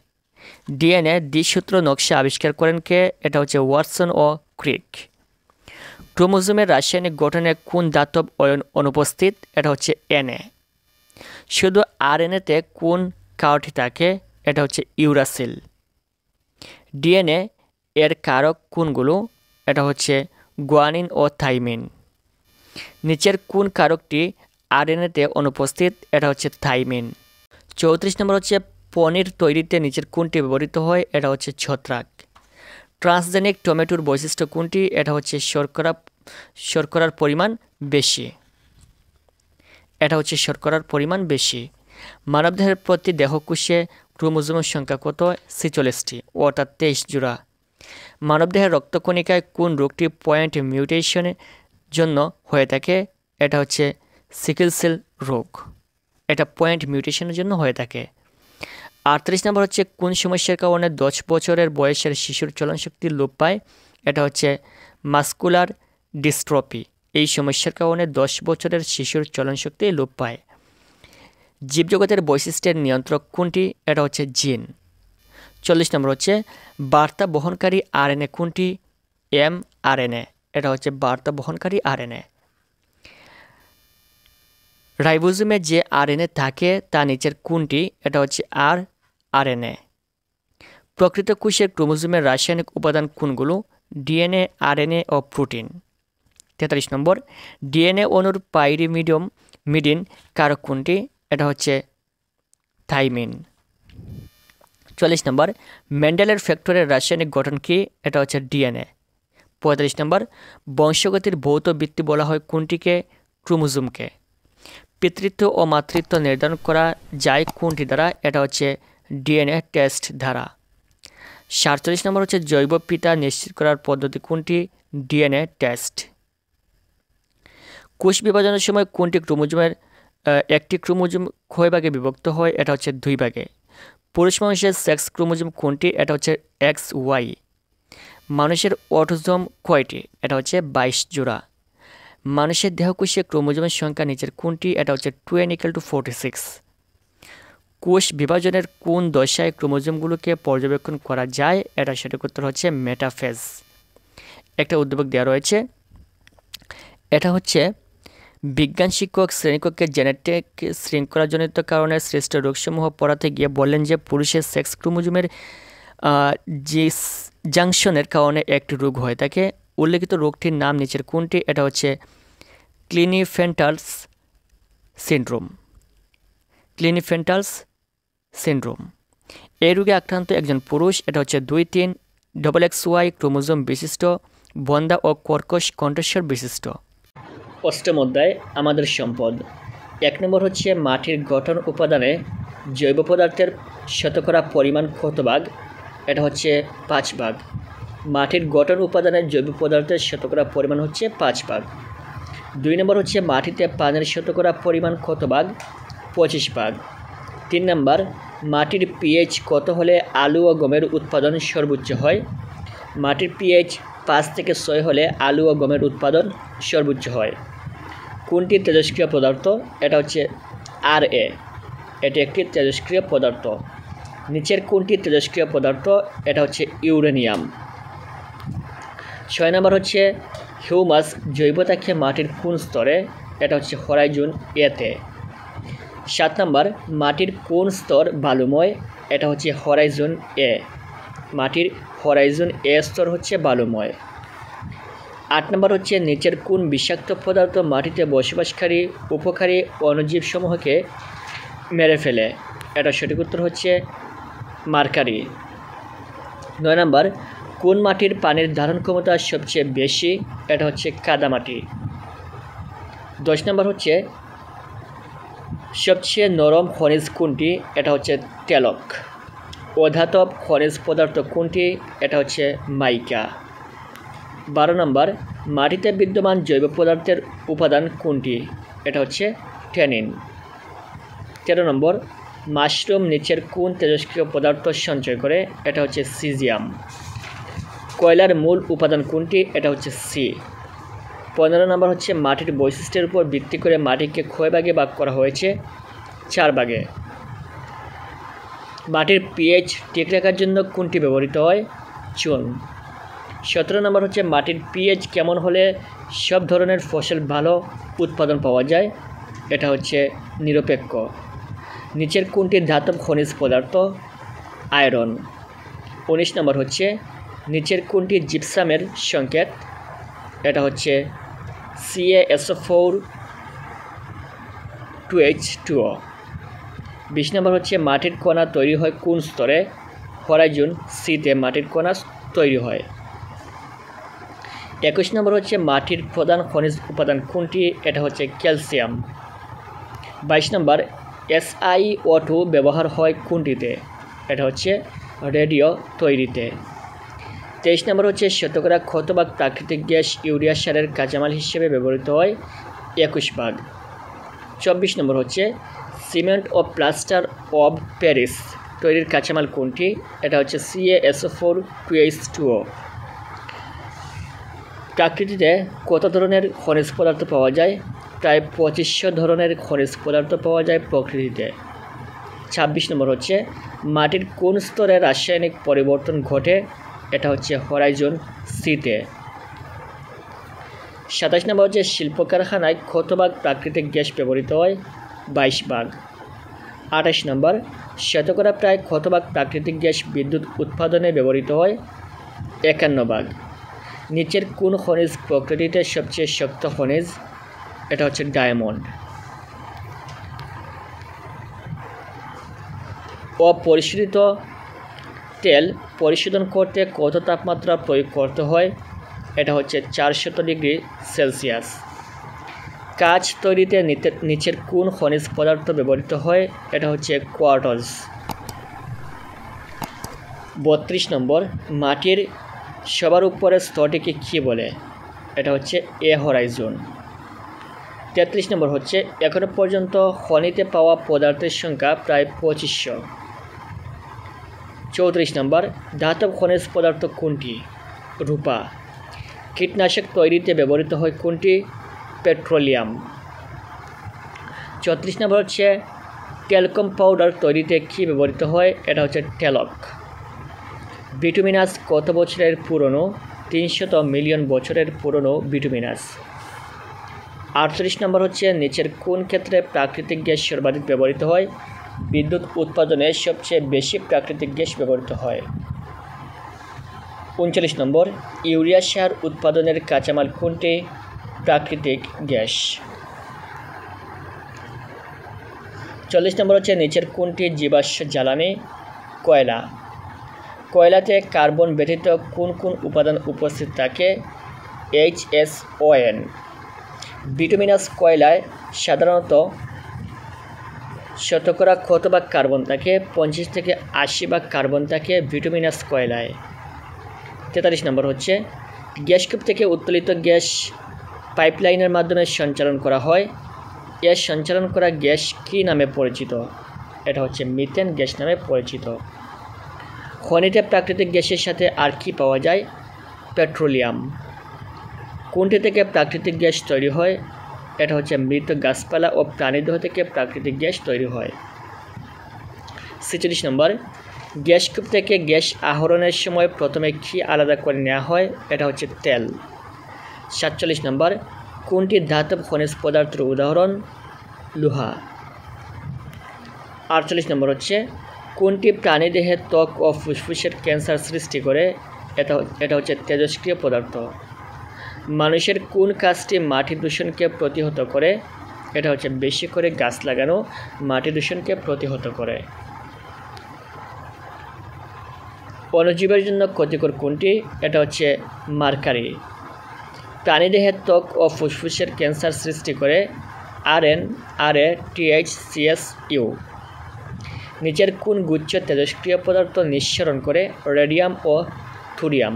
ডিএনএ দ্বিসূত্র নকশা আবিষ্কার করেন কে? এটা হচ্ছে ওয়াটসন ও ক্রিক। ক্রোমোজোমের রাসায়নিক গঠনে কোন ধাতব অয়ন অনুপস্থিত? এটা হচ্ছে Na। শুধু RNA-তে কোন কার্ডটি থাকে? এটা হচ্ছে ইউরাসিল। ডিএনএ এর কারক কোনগুলো? এটা হচ্ছে গুয়ানিন ও থাইমিন। নিচের কোন কারকটি RNA-তে অনুপস্থিত? এটা হচ্ছে থাইমিন। 34 নম্বর হচ্ছে পনির তৈরিতে নিচের কোনটি ব্যবহৃত হয়? এটা হচ্ছে ছত্রাক। ট্রান্সজেনিক টমেটোর বৈশিষ্ট্য কোনটি? এটা হচ্ছে শর্করার পরিমাণ বেশি। এটা হচ্ছে শর্করার পরিমাণ বেশি। মানবদেহের প্রতি দেহকোষে ক্রোমোজোমের সংখ্যা কত? 46টি, অর্থাৎ 23 জোড়া। মানবদেহের রক্তকণিকায় কোন রোগটি পয়েন্ট মিউটেশনের জন্য হয়ে থাকে? এটা হচ্ছে সিকেল সেল রোগ। এটা পয়েন্ট মিউটেশনের জন্য হয়ে থাকে। 38 নম্বর হচ্ছে কোন সমস্যার কারণে 10 বছরের বয়সের শিশুর চলনশক্তি লোপ পায়? এটা হচ্ছে মাসকুলার ডিস্ট্রফি। এই সমস্যার কারণে 10 বছরের শিশুর চলনশক্তি লোপ পায়। জীবজগতের বৈশিষ্ট্যের নিয়ন্ত্রক কোনটি? এটা হচ্ছে জিন। 40 নম্বর হচ্ছে বার্তা বহনকারী RNA কোনটি? mRNA। এটা হচ্ছে বার্তা বহনকারী RNA। রাইবোজোমে যে RNA থাকে তা নিচের কোনটি? এটা হচ্ছে rRNA। প্রকৃত কোষের ক্রোমোজোমের রাসায়নিক উপাদান কোনগুলো? DNA, RNA ও প্রোটিন। 43 নম্বর, ডিএনএ অণুর পাইরিমিডিন কারক কোনটি? এটা হচ্ছে থাইমিন। 44 নম্বর, মেন্ডেলের ফ্যাক্টরের রাসায়নিক গঠন কি? এটা হচ্ছে DNA। 45 নম্বর, বংশগতির ভৌত ভিত্তি বলা হয় কোনটিকে? ক্রোমোজোমকে। পিতৃত্ব ও মাতৃত্ব নির্ধারণ করা যায় কোনটি দ্বারা? এটা হচ্ছে DNA টেস্ট দ্বারা। 47 নম্বর হচ্ছে জৈব পিতা নিশ্চিত করার পদ্ধতি কোনটি? DNA test. কোষ বিভাজনের সময় কোনটি ক্রোমোজোমের একটি ক্রোমোজোম কয় ভাগে বিভক্ত হয়? এটা হচ্ছে 2 ভাগে। পুরুষ মানুষের সেক্স ক্রোমোজোম কোনটি? এটা হচ্ছে XY। মানুষের অটোজোম কয়টি? এটা হচ্ছে 22 জোড়া। মানুষের দেহকোষে ক্রোমোজোমের সংখ্যা নিচের কোনটি? এটা হচ্ছে 2n=46। কোষ বিভাজনের কোন দশায় ক্রোমোজোমগুলোকে পর্যবেক্ষণ করা যায়? এটা সঠিক উত্তর হচ্ছে মেটাফেজ। একটা উদ্দীপক দেওয়া রয়েছে, এটা হচ্ছে বিজ্ঞান শিক্ষক শ্রেণীকক্ষে জেনেটিক শৃঙ্খলাজনিত কারণে সৃষ্ট রোগসমূহ পড়াতে গিয়ে বললেন যে পুরুষের সেক্স ক্রোমোজোমের জাংশনের কারণে একটি রোগ হয়ে থাকে। উল্লেখিত রোগটির নাম নিচের কোনটি? এটা হচ্ছে ক্লিনিফেন্টালস সিনড্রোম। এই রোগে আক্রান্ত একজন পুরুষ। এটা হচ্ছে 2-3 XXY ক্রোমোজোম বিশিষ্ট, বন্ধা ও কর্কশ কণ্ঠস্বর বিশিষ্ট। অষ্টম অধ্যায় আমাদের সম্পদ। 1 নম্বর হচ্ছে মাটির গঠন উপাদানে জৈব পদার্থের শতকরা পরিমাণ কত ভাগ? এটা হচ্ছে 5 ভাগ। মাটির গঠন উপাদানের জৈব পদার্থের শতকরা পরিমাণ হচ্ছে 5 ভাগ। 2 নম্বর হচ্ছে মাটিতে পানির শতকরা পরিমাণ কত ভাগ? 25 ভাগ। 3 নম্বর, মাটির pH কত হলে আলু ও গমের উৎপাদন সর্বোচ্চ হয়? মাটির pH 5 থেকে 6 হলে আলু ও গমের উৎপাদন সর্বোচ্চ হয়। কোনটি তেজস্ক্রিয় পদার্থ? এটা হচ্ছে Ra। এটি একটি তেজস্ক্রিয় পদার্থ। নিচের কোনটি তেজস্ক্রিয় পদার্থ? এটা হচ্ছে ইউরেনিয়াম। 6 নম্বর হচ্ছে হিউমাস জৈব থাকে মাটির কোন স্তরে? এটা হচ্ছে হরাইজন এতে। 7 নম্বর মাটির কোন স্তর বালুময়? এটা হচ্ছে হরাইজন এ। মাটির হরাইজন এ স্তর হচ্ছে বালুময়। 8 নম্বর হচ্ছে নিচের কোন বিষাক্ত পদার্থ মাটিতে বসবাসকারী উপকারী অণুজীবসমূহকে মেরে ফেলে? এটা সঠিক উত্তর হচ্ছে মার্কারি। 9 নম্বর কোন মাটির পানির ধারণ ক্ষমতা সবচেয়ে বেশি? এটা হচ্ছে কাদামাটি। 10 নম্বর হচ্ছে সবচেয়ে নরম খনিজ কোনটি? এটা হচ্ছে টেলক। অধাতব খনিজ পদার্থ কোনটি? এটা হচ্ছে মাইকা। 12 নম্বর মাটিতে বিদ্যমান জৈব পদার্থের উপাদান কোনটি? এটা হচ্ছে ট্যানিন। 13 নম্বর মাশরুম নিচের কোন তেজস্ক্রিয় পদার্থ সঞ্চয় করে? এটা হচ্ছে সিজিয়াম। কয়লার মূল উপাদান কোনটি? এটা হচ্ছে সি। 15 নম্বর হচ্ছে মাটির বৈশিষ্ট্যের উপর ভিত্তি করে মাটিকে কয় ভাগে ভাগ করা হয়েছে? 4 ভাগে। মাটির পিএইচ ঠিক রাখার জন্য কোনটি ব্যবহৃত হয়? চুন। 17 নম্বর হচ্ছে মাটির পিএইচ কেমন হলে সব ধরনের ফসল ভালো উৎপাদন পাওয়া যায়? এটা হচ্ছে নিরপেক্ষ। নিচের কোনটি ধাতব খনিজ পদার্থ? আয়রন। 19 নম্বর হচ্ছে নিচের কোনটি জিপসামের সংকেত? এটা হচ্ছে CaSO4 2H2O। 20 নম্বর হচ্ছে মাটির কণা তৈরি হয় কোন স্তরে? হরাইজন সিতে মাটির কণা তৈরি হয়। 21 নম্বর হচ্ছে মাটির প্রধান খনিজ উপাদান কোনটি? এটা হচ্ছে ক্যালসিয়াম। 22 নম্বর SiO2 ব্যবহার হয় কোনটিতে? এটা হচ্ছে রেডিও তৈরিতে। 23 নম্বর হচ্ছে শতকরা কত ভাগ প্রাকৃতিক গ্যাস ইউরিয়া সারের কাঁচামাল হিসেবে ব্যবহৃত হয়? 21 ভাগ। 24 নম্বর হচ্ছে সিমেন্ট ও প্লাস্টার অব প্যারিস তৈরির কাঁচামাল কোনটি? এটা হচ্ছে CaSO4 2H2O। প্রকৃতিতে কত ধরনের খনিজ পদার্থ পাওয়া যায়? প্রায় 2500 ধরনের খনিজ পদার্থ পাওয়া যায় প্রকৃতিতে। 26 নম্বর হচ্ছে মাটির কোন স্তরে রাসায়নিক পরিবর্তন ঘটে? এটা হচ্ছে হরাইজন সিতে। 27 নম্বর হচ্ছে শিল্প কারখানায় কত ভাগ প্রাকৃতিক গ্যাস ব্যবহৃত হয়? 22 ভাগ। 28 নম্বর শতকরা প্রায় কত ভাগ প্রাকৃতিক গ্যাস বিদ্যুৎ উৎপাদনে ব্যবহৃত হয়? 51 ভাগ। নিচের কোন খনিজ প্রকৃতিতে সবচেয়ে শক্ত খনিজ? এটা হচ্ছে ডায়মন্ড। অপরিশোধিত তেল পরিশোধন করতে কত তাপমাত্রা প্রয়োগ করতে হয়? এটা হচ্ছে 400 ডিগ্রি সেলসিয়াস। কাঁচ তৈরিতে নিচের কোন খনিজ পদার্থ ব্যবহৃত হয়? এটা হচ্ছে কোয়ার্টজ। 32 নম্বর মাটির সবার উপরের স্তরটিকে কী বলে? এটা হচ্ছে এ হরাইজন। 33 নম্বর হচ্ছে এখনো পর্যন্ত খনিতে পাওয়া পদার্থের সংখ্যা প্রায় 2500। 34 নম্বর ধাতব খনিজ পদার্থ কোনটি? রূপা। কীটনাশক তৈরিতে ব্যবহৃত হয় কোনটি? পেট্রোলিয়াম। 34 নম্বর হচ্ছে টেলকম পাউডার তৈরিতে কী ব্যবহৃত হয়? এটা হচ্ছে টেলক। বিটুমিনাস কত বছরের পুরনো? 300 মিলিয়ন বছরের পুরনো বিটুমিনাস। 38 নম্বর হচ্ছে নিচের কোন ক্ষেত্রে প্রাকৃতিক গ্যাস সর্বাধিক ব্যবহৃত হয়? বিদ্যুৎ উৎপাদনে সবচেয়ে বেশি প্রাকৃতিক গ্যাস ব্যবহৃত হয়। 39 নম্বর ইউরিয়া সার উৎপাদনের কাঁচামাল কোনটি? প্রাকৃতিক গ্যাস। 40 নম্বর হচ্ছে নিচের কোনটি জীবাশ্ম জ্বালানি? কয়লা। কয়লাতে কার্বন ব্যতীত কোন কোন উপাদান উপস্থিত থাকে? HSON। বিটুমিনাস কয়লায় সাধারণত শতকরা কত ভাগ কার্বন থাকে? 50 থেকে 80 ভাগ কার্বন থাকে বিটুমিনাস কয়লায়। 43 নম্বর হচ্ছে গ্যাসকূপ থেকে উত্তোলিত গ্যাস পাইপলাইনের মাধ্যমে সঞ্চালন করা হয়। এর সঞ্চালন করা গ্যাস কী নামে পরিচিত? এটা হচ্ছে মিথেন গ্যাস নামে পরিচিত। খনিতে প্রাকৃতিক গ্যাসের সাথে আর কি পাওয়া যায়? পেট্রোলিয়াম। কোনটি থেকে প্রাকৃতিক গ্যাস তৈরি হয়? এটা হচ্ছে মৃত গাছপালা ও প্রাণীদেহ থেকে প্রাকৃতিক গ্যাস তৈরি হয়। 46 নম্বর গ্যাস কূপ থেকে গ্যাস আহরণের সময় প্রথমে কী আলাদা করে নেওয়া হয়? এটা হচ্ছে তেল। 47 নম্বর, কোনটি ধাতব খনিজ পদার্থের উদাহরণ? লোহা। 48 নম্বর হচ্ছে, কোনটি প্রাণীদেহে ত্বক ও ফুসফুসের ক্যান্সার সৃষ্টি করে? এটা হচ্ছে তেজস্ক্রিয় পদার্থ। মানুষের কোন কাজটি মাটি দূষণকে প্রতিহত করে? এটা হচ্ছে বেশি করে গাছ লাগানো মাটি দূষণকে প্রতিহত করে। অণুজীবের জন্য ক্ষতিকর কোনটি? এটা হচ্ছে মার্কারি। প্রাণীদেহের ত্বক ও ফুসফুসের ক্যান্সার সৃষ্টি করে RNA-THCSU। নিচের কোন গুচ্ছ তেজস্ক্রিয় পদার্থ নিঃসরণ করে? রেডিয়াম ও থোরিয়াম।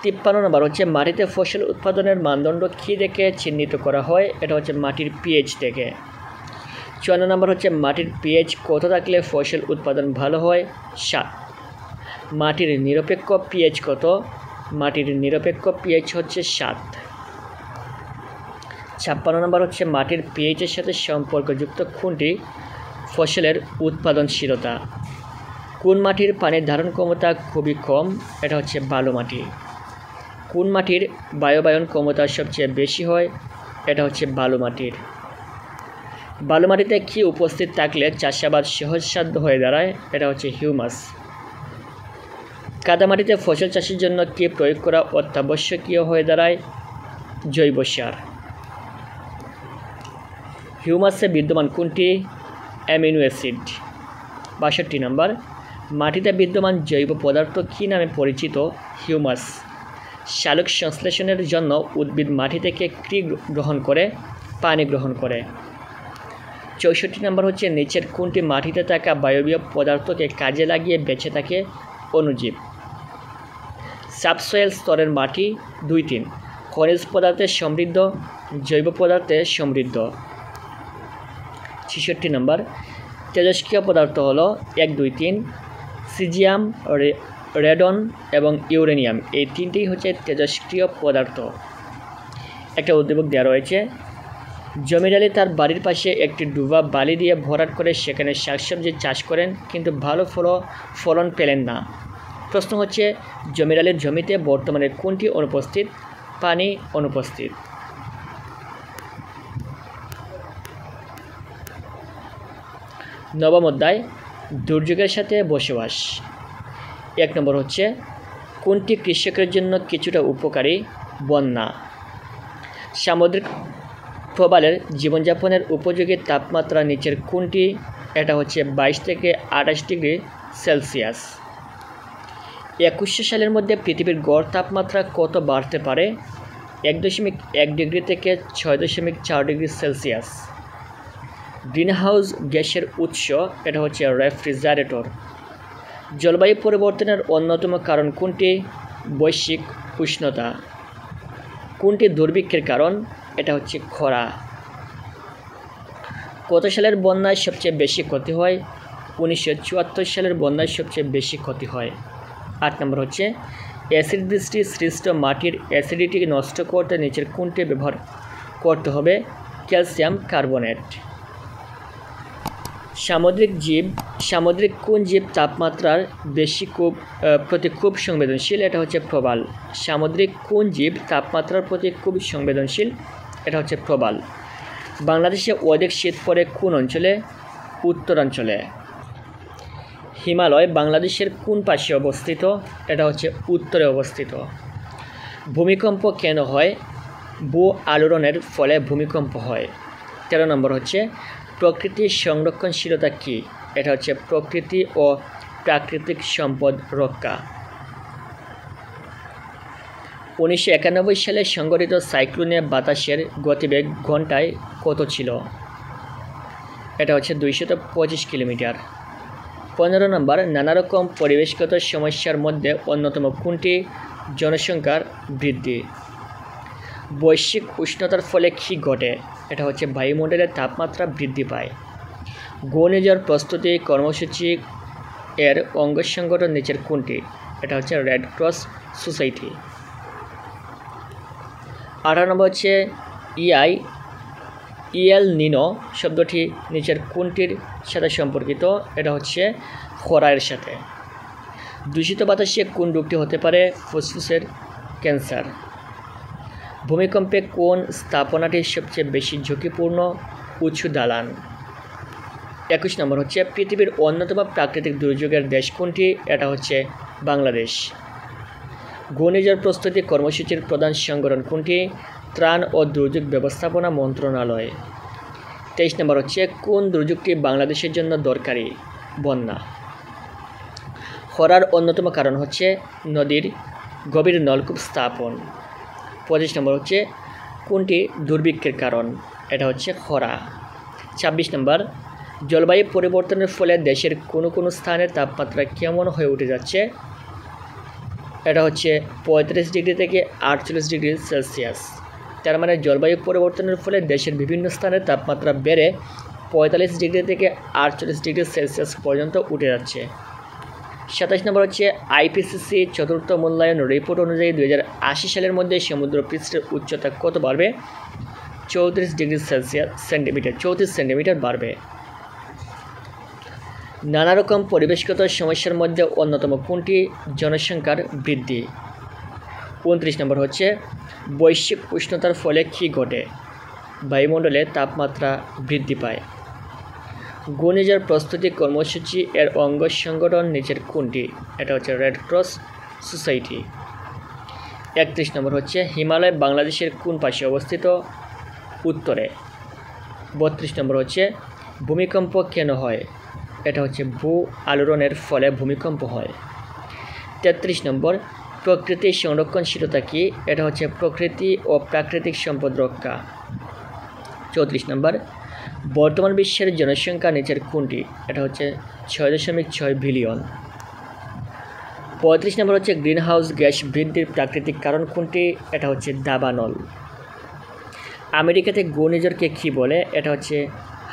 53 নম্বর হচ্ছে, মাটিতে ফসল উৎপাদনের মানদণ্ড কী দেখে চিহ্নিত করা হয়? এটা হচ্ছে মাটির পিএইচ থেকে। 54 নম্বর হচ্ছে, মাটির পিএইচ কত থাকলে ফসল উৎপাদন ভালো হয়? 7। মাটির নিরপেক্ষ পিএইচ কত? মাটির নিরপেক্ষ পিএইচ হচ্ছে 7। 56 নম্বর হচ্ছে, মাটির পিএইচের সাথে সম্পর্কযুক্ত কোনটি? ফসলের উৎপাদনশীলতা। কোন মাটির পানির ধারণ ক্ষমতা খুবই কম? এটা হচ্ছে বালু মাটি। কোন মাটির বায়ুবায়ন ক্ষমতা সবচেয়ে বেশি হয়? এটা হচ্ছে বালু মাটির। বালু মাটিতে কী উপস্থিত থাকলে চাষাবাদ সহজসাধ্য হয়ে দাঁড়ায়? এটা হচ্ছে হিউমাস। কাদামাটিতে ফসল চাষের জন্য কী প্রয়োগ করা অত্যাবশ্যকীয় হয়ে দাঁড়ায়? জৈব সার। হিউমাসে বিদ্যমান কোনটি? Amino acid. 62 নম্বর, মাটিতে বিদ্যমান জৈব পদার্থ কী নামে পরিচিত? হিউমাস। সালোক সংশ্লেষণের জন্য উদ্ভিদ মাটি থেকে কী গ্রহণ করে? পানি গ্রহণ করে। 64 নম্বর হচ্ছে, নিচের কোনটি মাটিতে থাকা বায়বীয় পদার্থকে কাজে লাগিয়ে বেঁচে থাকে? অণুজীব। সাবসয়েল স্তরের মাটি 2-3 খনিজ পদার্থে সমৃদ্ধ, জৈব পদার্থে সমৃদ্ধ। 66 নম্বর, তেজস্ক্রিয় পদার্থ হলো 1, 2, 3 সিজিয়াম, রেডন এবং ইউরেনিয়াম। এই তিনটেই হচ্ছে তেজস্ক্রিয় পদার্থ। একটা উদ্দীপক দেওয়া রয়েছে, জমির তার বাড়ির পাশে একটি ডুবা বালি দিয়ে ভরাট করে সেখানে শাকসবজি চাষ করেন, কিন্তু ভালো ফলন পেলেন না। প্রশ্ন হচ্ছে, জমির জমিতে বর্তমানে কোনটি অনুপস্থিত? পানি অনুপস্থিত। নবম অধ্যায়, দুর্যোগের সাথে বসবাস। 1 নম্বর হচ্ছে, কোনটি কৃষকের জন্য কিছুটা উপকারী? বন্যা। সামুদ্রিক প্রবালের জীবনযাপনের উপযোগী তাপমাত্রা নিচের কোনটি? এটা হচ্ছে 22 থেকে 28 ডিগ্রি সেলসিয়াস। 2100 সালের মধ্যে পৃথিবীর গড় তাপমাত্রা কত বাড়তে পারে? 1.1 ডিগ্রি থেকে 6.4 ডিগ্রি সেলসিয়াস। গ্রিনহাউস গ্যাসের উৎস, এটা হচ্ছে রেফ্রিজারেটর। জলবায়ু পরিবর্তনের অন্যতম কারণ কোনটি? বৈশ্বিক উষ্ণতা। কোনটি দুর্ভিক্ষের কারণ? এটা হচ্ছে খরা। কত সালের বন্যায় সবচেয়ে বেশি ক্ষতি হয়? 1974 সালের বন্যায় সবচেয়ে বেশি ক্ষতি হয়। 8 নম্বর হচ্ছে, অ্যাসিড বৃষ্টি সৃষ্ট মাটির অ্যাসিডিটি নষ্ট করতে নিচের কোনটি ব্যবহার করতে হবে? Calcium carbonate. সামুদ্রিক কোন জীব তাপমাত্রার প্রতি খুব সংবেদনশীল? এটা হচ্ছে প্রবাল। সামুদ্রিক কোন জীব তাপমাত্রার প্রতি খুব সংবেদনশীল? এটা হচ্ছে প্রবাল। বাংলাদেশে অধিক শীত পড়ে কোন অঞ্চলে? উত্তরাঞ্চলে। হিমালয় বাংলাদেশের কোন পাশে অবস্থিত? এটা হচ্ছে উত্তরে অবস্থিত। ভূমিকম্প কেন হয়? ভূ আলোড়নের ফলে ভূমিকম্প হয়। 13 নম্বর হচ্ছে, প্রকৃতির সংরক্ষণশীলতা কী? এটা হচ্ছে প্রকৃতি ও প্রাকৃতিক সম্পদ রক্ষা। 1991 সালে সংঘটিত সাইক্লোনে বাতাসের গতিবেগ ঘন্টায় কত ছিল? এটা হচ্ছে 225 কিলোমিটার। 15 নম্বর, নানা রকম পরিবেশগত সমস্যার মধ্যে অন্যতম কোনটি? জনসংখ্যার বৃদ্ধি। বৈশ্বিক উষ্ণতার ফলে কী ঘটে? এটা হচ্ছে বায়ুমণ্ডলের তাপমাত্রা বৃদ্ধি পায়। ঘূর্ণিঝড় প্রস্তুতি কর্মসূচি এর অঙ্গ সংগঠন নিচের কোনটি? এটা হচ্ছে রেড ক্রস সোসাইটি। 18 নম্বর হচ্ছে, ইয়েল নিনো শব্দটি নিচের কোনটির সাথে সম্পর্কিত? এটা হচ্ছে খরার সাথে। দূষিত বাতাসে কোন রোগটি হতে পারে? ফুসফুসের ক্যান্সার। ভূমিকম্পে কোন স্থাপনাটি সবচেয়ে বেশি ঝুঁকিপূর্ণ? উঁচু দালান। 21 নম্বর হচ্ছে পৃথিবীর অন্যতম প্রাকৃতিক দুর্যোগের দেশ কোনটি? এটা হচ্ছে বাংলাদেশ। ঘূর্ণিঝড় প্রস্তুতি কর্মসূচির প্রধান সংগঠন কোনটি? ত্রাণ ও দুর্যোগ ব্যবস্থাপনা মন্ত্রণালয়। 23 নম্বর হচ্ছে কোন দুর্যোগটি বাংলাদেশের জন্য দরকারি? বন্যা। খরার অন্যতম কারণ হচ্ছে নদীর গভীর নলকূপ স্থাপন। 25 নম্বর হচ্ছে কোনটি দুর্ভিক্ষের কারণ? এটা হচ্ছে খরা। 26 নম্বর জলবায়ু পরিবর্তনের ফলে দেশের কোনো কোনো স্থানের তাপমাত্রা কেমন হয়ে উঠে যাচ্ছে? এটা হচ্ছে 35 ডিগ্রি থেকে 48 ডিগ্রি সেলসিয়াস। তার মানে জলবায়ু পরিবর্তনের ফলে দেশের বিভিন্ন স্থানের তাপমাত্রা বেড়ে 45 ডিগ্রি থেকে 48 ডিগ্রি সেলসিয়াস পর্যন্ত উঠে যাচ্ছে। 27 নম্বর হচ্ছে আইপিসিসি চতুর্থ মূল্যায়ন রিপোর্ট অনুযায়ী 2080 সালের মধ্যে সমুদ্রপৃষ্ঠের উচ্চতা কত বাড়বে? 34 ডিগ্রি সেন্টিমিটার 34 সেন্টিমিটার বাড়বে। নানা রকম পরিবেশগত সমস্যার মধ্যে অন্যতম কোনটি? জনসংখ্যার বৃদ্ধি। 29 নম্বর হচ্ছে বৈশ্বিক উষ্ণতার ফলে কী ঘটে? বায়ুমণ্ডলে তাপমাত্রা বৃদ্ধি পায়। ঘূর্ণিঝড় প্রস্তুতি কর্মসূচি এর অঙ্গ সংগঠন নিচের কোনটি? এটা হচ্ছে রেড ক্রস সোসাইটি। 31 নম্বর হচ্ছে হিমালয় বাংলাদেশের কোন পাশে অবস্থিত? উত্তরে। 32 নম্বর হচ্ছে ভূমিকম্প কেন হয়? এটা হচ্ছে ভূ আলোড়নের ফলে ভূমিকম্প হয়। 33 নম্বর প্রকৃতির সংরক্ষণশীলতা কি? এটা হচ্ছে প্রকৃতি ও প্রাকৃতিক সম্পদ রক্ষা। 34 নম্বর বর্তমান বিশ্বের জনসংখ্যা নিচের কোনটি? এটা হচ্ছে 6.6 বিলিয়ন। 35 নম্বর হচ্ছে গ্রিনহাউস গ্যাস বৃদ্ধির প্রাকৃতিক কারণ কোনটি? এটা হচ্ছে দাবানল। আমেরিকাতে ঘূর্ণিঝড়কে কী বলে? এটা হচ্ছে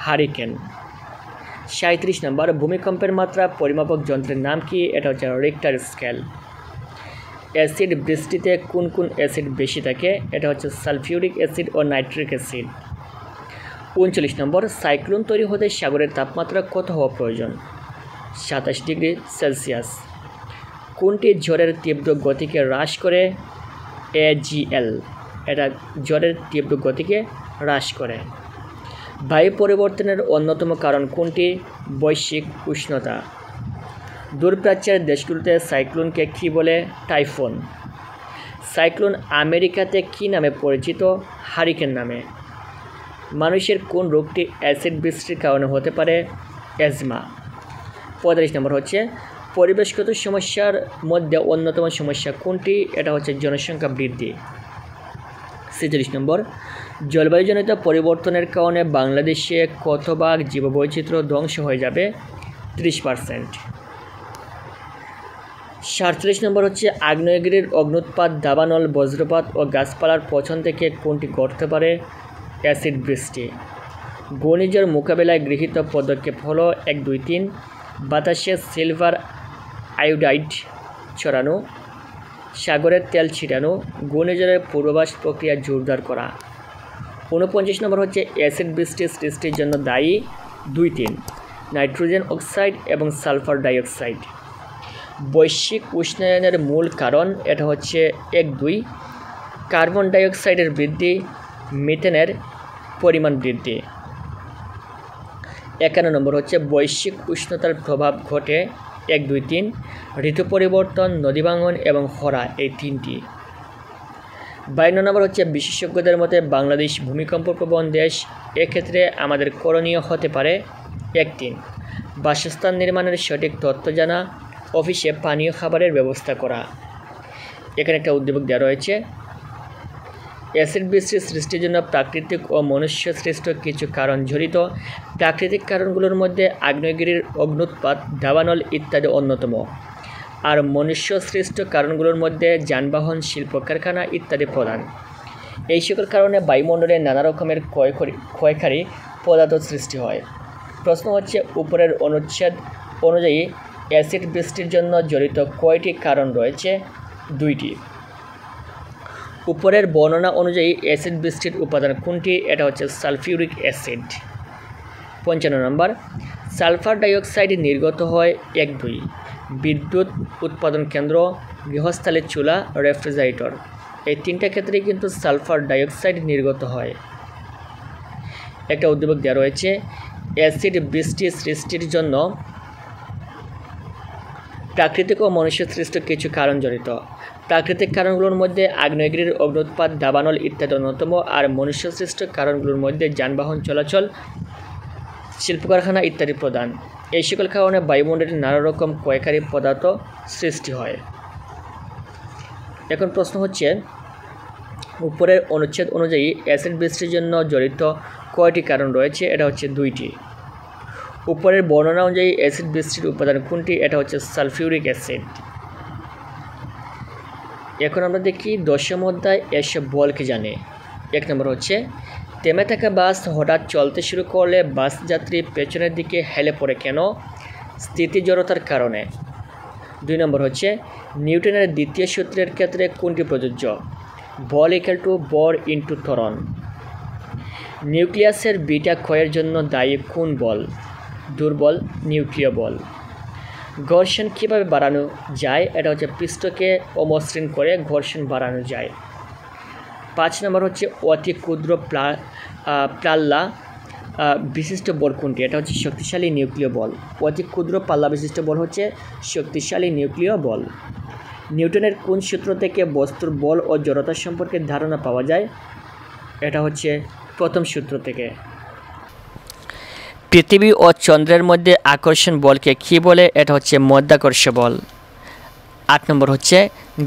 হারিকেন। 37 নম্বর ভূমিকম্পের মাত্রা পরিমাপক যন্ত্রের নাম কি? এটা হচ্ছে রিক্টার স্কেল। অ্যাসিড বৃষ্টিতে কোন কোন অ্যাসিড বেশি থাকে? এটা হচ্ছে সালফিউরিক অ্যাসিড ও নাইট্রিক অ্যাসিড। 39 নম্বর সাইক্লোন তৈরি হতে সাগরের তাপমাত্রা কত হওয়া প্রয়োজন? 27 ডিগ্রি সেলসিয়াস। কোনটি ঝড়ের তীব্র গতিকে হ্রাস করে? AGL। এটা ঝড়ের তীব্র গতিকে হ্রাস করে। বায়ু পরিবর্তনের অন্যতম কারণ কোনটি? বৈশ্বিক উষ্ণতা। দূরপ্রাচ্যের দেশগুলোতে সাইক্লোনকে কী বলে? টাইফুন। সাইক্লোন আমেরিকাতে কী নামে পরিচিত? হারিকেন নামে। মানুষের কোন রোগটি অ্যাসিড বৃষ্টির কারণে হতে পারে? অ্যাজমা। 35 নম্বর হচ্ছে পরিবেশগত সমস্যার মধ্যে অন্যতম সমস্যা কোনটি? এটা হচ্ছে জনসংখ্যা বৃদ্ধি। 46 নম্বর জলবায়ুজনিত পরিবর্তনের কারণে বাংলাদেশে কত ভাগ জীববৈচিত্র্য ধ্বংস হয়ে যাবে? 30%। 47 নম্বর হচ্ছে আগ্নেয়গিরির অগ্নুৎপাত, দাবানল, বজ্রপাত ও গাছপালার পচন থেকে কোনটি ঘটতে পারে? অ্যাসিড বৃষ্টি। ঘূর্ণিঝড় মোকাবেলায় গৃহীত পদক্ষেপ হলো 1, 2, 3 বাতাসে সিলভার আয়োডাইড ছড়ানো, সাগরের তেল ছিটানো, ঘূর্ণিঝড়ের পূর্বাভাস প্রক্রিয়া জোরদার করা। 49 নম্বর হচ্ছে অ্যাসিড বৃষ্টির সৃষ্টির জন্য দায়ী 2, 3 নাইট্রোজেন অক্সাইড এবং সালফার ডাইঅক্সাইড। বৈশ্বিক উষ্ণায়নের মূল কারণ এটা হচ্ছে 1, 2 কার্বন ডাইঅক্সাইডের বৃদ্ধি, মিথেনের পরিমাণ বৃদ্ধি। 51 নম্বর হচ্ছে বৈশ্বিক উষ্ণতার প্রভাব ঘটে 1, 2, 3 ঋতু পরিবর্তন, নদী ভাঙন এবং খরা, এই তিনটি। 52 নম্বর হচ্ছে বিশেষজ্ঞদের মতে বাংলাদেশ ভূমিকম্প প্রবণ দেশ, এক্ষেত্রে আমাদের করণীয় হতে পারে 1, 3 বাসস্থান নির্মাণের সঠিক তথ্য জানা, অফিসে পানীয় খাবারের ব্যবস্থা করা। এখানে একটা উদ্দীপক দেওয়া রয়েছে অ্যাসিড বৃষ্টির সৃষ্টির জন্য প্রাকৃতিক ও মনুষ্য সৃষ্ট কিছু কারণ জড়িত। প্রাকৃতিক কারণগুলোর মধ্যে আগ্নেয়গিরির অগ্নুৎপাত, দাবানল ইত্যাদি অন্যতম। আর মনুষ্য সৃষ্ট কারণগুলোর মধ্যে যানবাহন, শিল্প কারখানা ইত্যাদি প্রধান। এই সকল কারণে বায়ুমণ্ডলে নানা রকমের ক্ষয়কারী পদার্থ সৃষ্টি হয়। প্রশ্ন হচ্ছে উপরের অনুচ্ছেদ অনুযায়ী অ্যাসিড বৃষ্টির জন্য জড়িত কয়টি কারণ রয়েছে? 2টি। উপরের বর্ণনা অনুযায়ী অ্যাসিড বৃষ্টির উপাদান কোনটি? এটা হচ্ছে সালফিউরিক অ্যাসিড। 55 নম্বর সালফার ডাইঅক্সাইড নির্গত হয় 1-2 বিদ্যুৎ উৎপাদন কেন্দ্র, গৃহস্থালির চুলা, রেফ্রিজারেটর। এই তিনটা ক্ষেত্রেই কিন্তু সালফার ডাইঅক্সাইড নির্গত হয়। একটা উদ্দীপক দেওয়া রয়েছে, অ্যাসিড বৃষ্টি সৃষ্টির জন্য প্রাকৃতিক ও মনুষ্য সৃষ্ট কিছু কারণ জড়িত। প্রাকৃতিক কারণগুলোর মধ্যে আগ্নেয়গিরির অগ্নুৎপাত, দাবানল ইত্যাদি অন্যতম। আর মনুষ্য সৃষ্ট কারণগুলোর মধ্যে যানবাহন চলাচল, শিল্প কারখানা ইত্যাদি প্রধান। এই সকল কারণে বায়ুমণ্ডলে নানা রকম ক্ষয়কারী পদার্থ সৃষ্টি হয়। এখন প্রশ্ন হচ্ছে, উপরের অনুচ্ছেদ অনুযায়ী অ্যাসিড বৃষ্টির জন্য জড়িত কয়টি কারণ রয়েছে? এটা হচ্ছে 2টি। উপরের বর্ণনা অনুযায়ী অ্যাসিড বৃষ্টির উপাদান কোনটি? এটা হচ্ছে সালফিউরিক অ্যাসিড। এখন আমরা দেখি 10ম অধ্যায় এসব বল কি জানে। 1 নম্বর হচ্ছে, থেমে থাকা বাস হঠাৎ চলতে শুরু করলে বাস যাত্রী পেছনের দিকে হেলে পড়ে কেন? স্থিতি জড়তার কারণে। 2 নম্বর হচ্ছে, নিউটনের দ্বিতীয় সূত্রের ক্ষেত্রে কোনটি প্রযোজ্য? বল ইকুয়াল টু ভর ইন্টু ত্বরণ। নিউক্লিয়াসের বিটা ক্ষয়ের জন্য দায়ী কোন বল? দুর্বল নিউক্লিয় বল। ঘর্ষণ কীভাবে বাড়ানো যায়? এটা হচ্ছে পৃষ্ঠকে অমসৃণ করে ঘর্ষণ বাড়ানো যায়। 5 নম্বর হচ্ছে, অতি ক্ষুদ্র পাল্লা বিশিষ্ট বল কোনটি? এটা হচ্ছে শক্তিশালী নিউক্লিয় বল। অতি ক্ষুদ্র পাল্লা বিশিষ্ট বল হচ্ছে শক্তিশালী নিউক্লিয় বল। নিউটনের কোন সূত্র থেকে বস্তুর বল ও জড়তা সম্পর্কে ধারণা পাওয়া যায়? এটা হচ্ছে প্রথম সূত্র থেকে। পৃথিবী ও চন্দ্রের মধ্যে আকর্ষণ বলকে কী বলে? এটা হচ্ছে মধ্যাকর্ষ বল। 8 নম্বর হচ্ছে,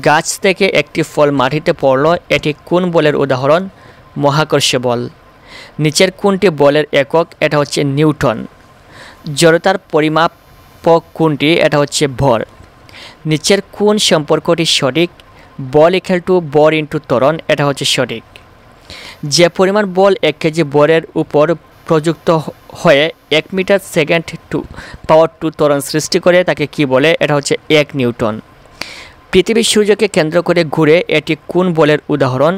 গাছ থেকে একটি ফল মাটিতে পড়ল, এটি কোন বলের উদাহরণ? মহাকর্ষ বল। নিচের কোনটি বলের একক? এটা হচ্ছে নিউটন। জড়তার পরিমাপক কোনটি? এটা হচ্ছে ভর। নিচের কোন সম্পর্কটি সঠিক? বল ইকুয়াল টু ভর ইন্টু ত্বরণ। এটা হচ্ছে সঠিক। যে পরিমাণ বল 1 কেজি ভরের উপর প্রযুক্ত হয়ে 1 মিটার সেকেন্ড পাওয়ার 2 ত্বরণ সৃষ্টি করে তাকে কি বলে? এটা হচ্ছে 1 নিউটন। পৃথিবী সূর্যকে কেন্দ্র করে ঘুরে, এটি কোন বলের উদাহরণ?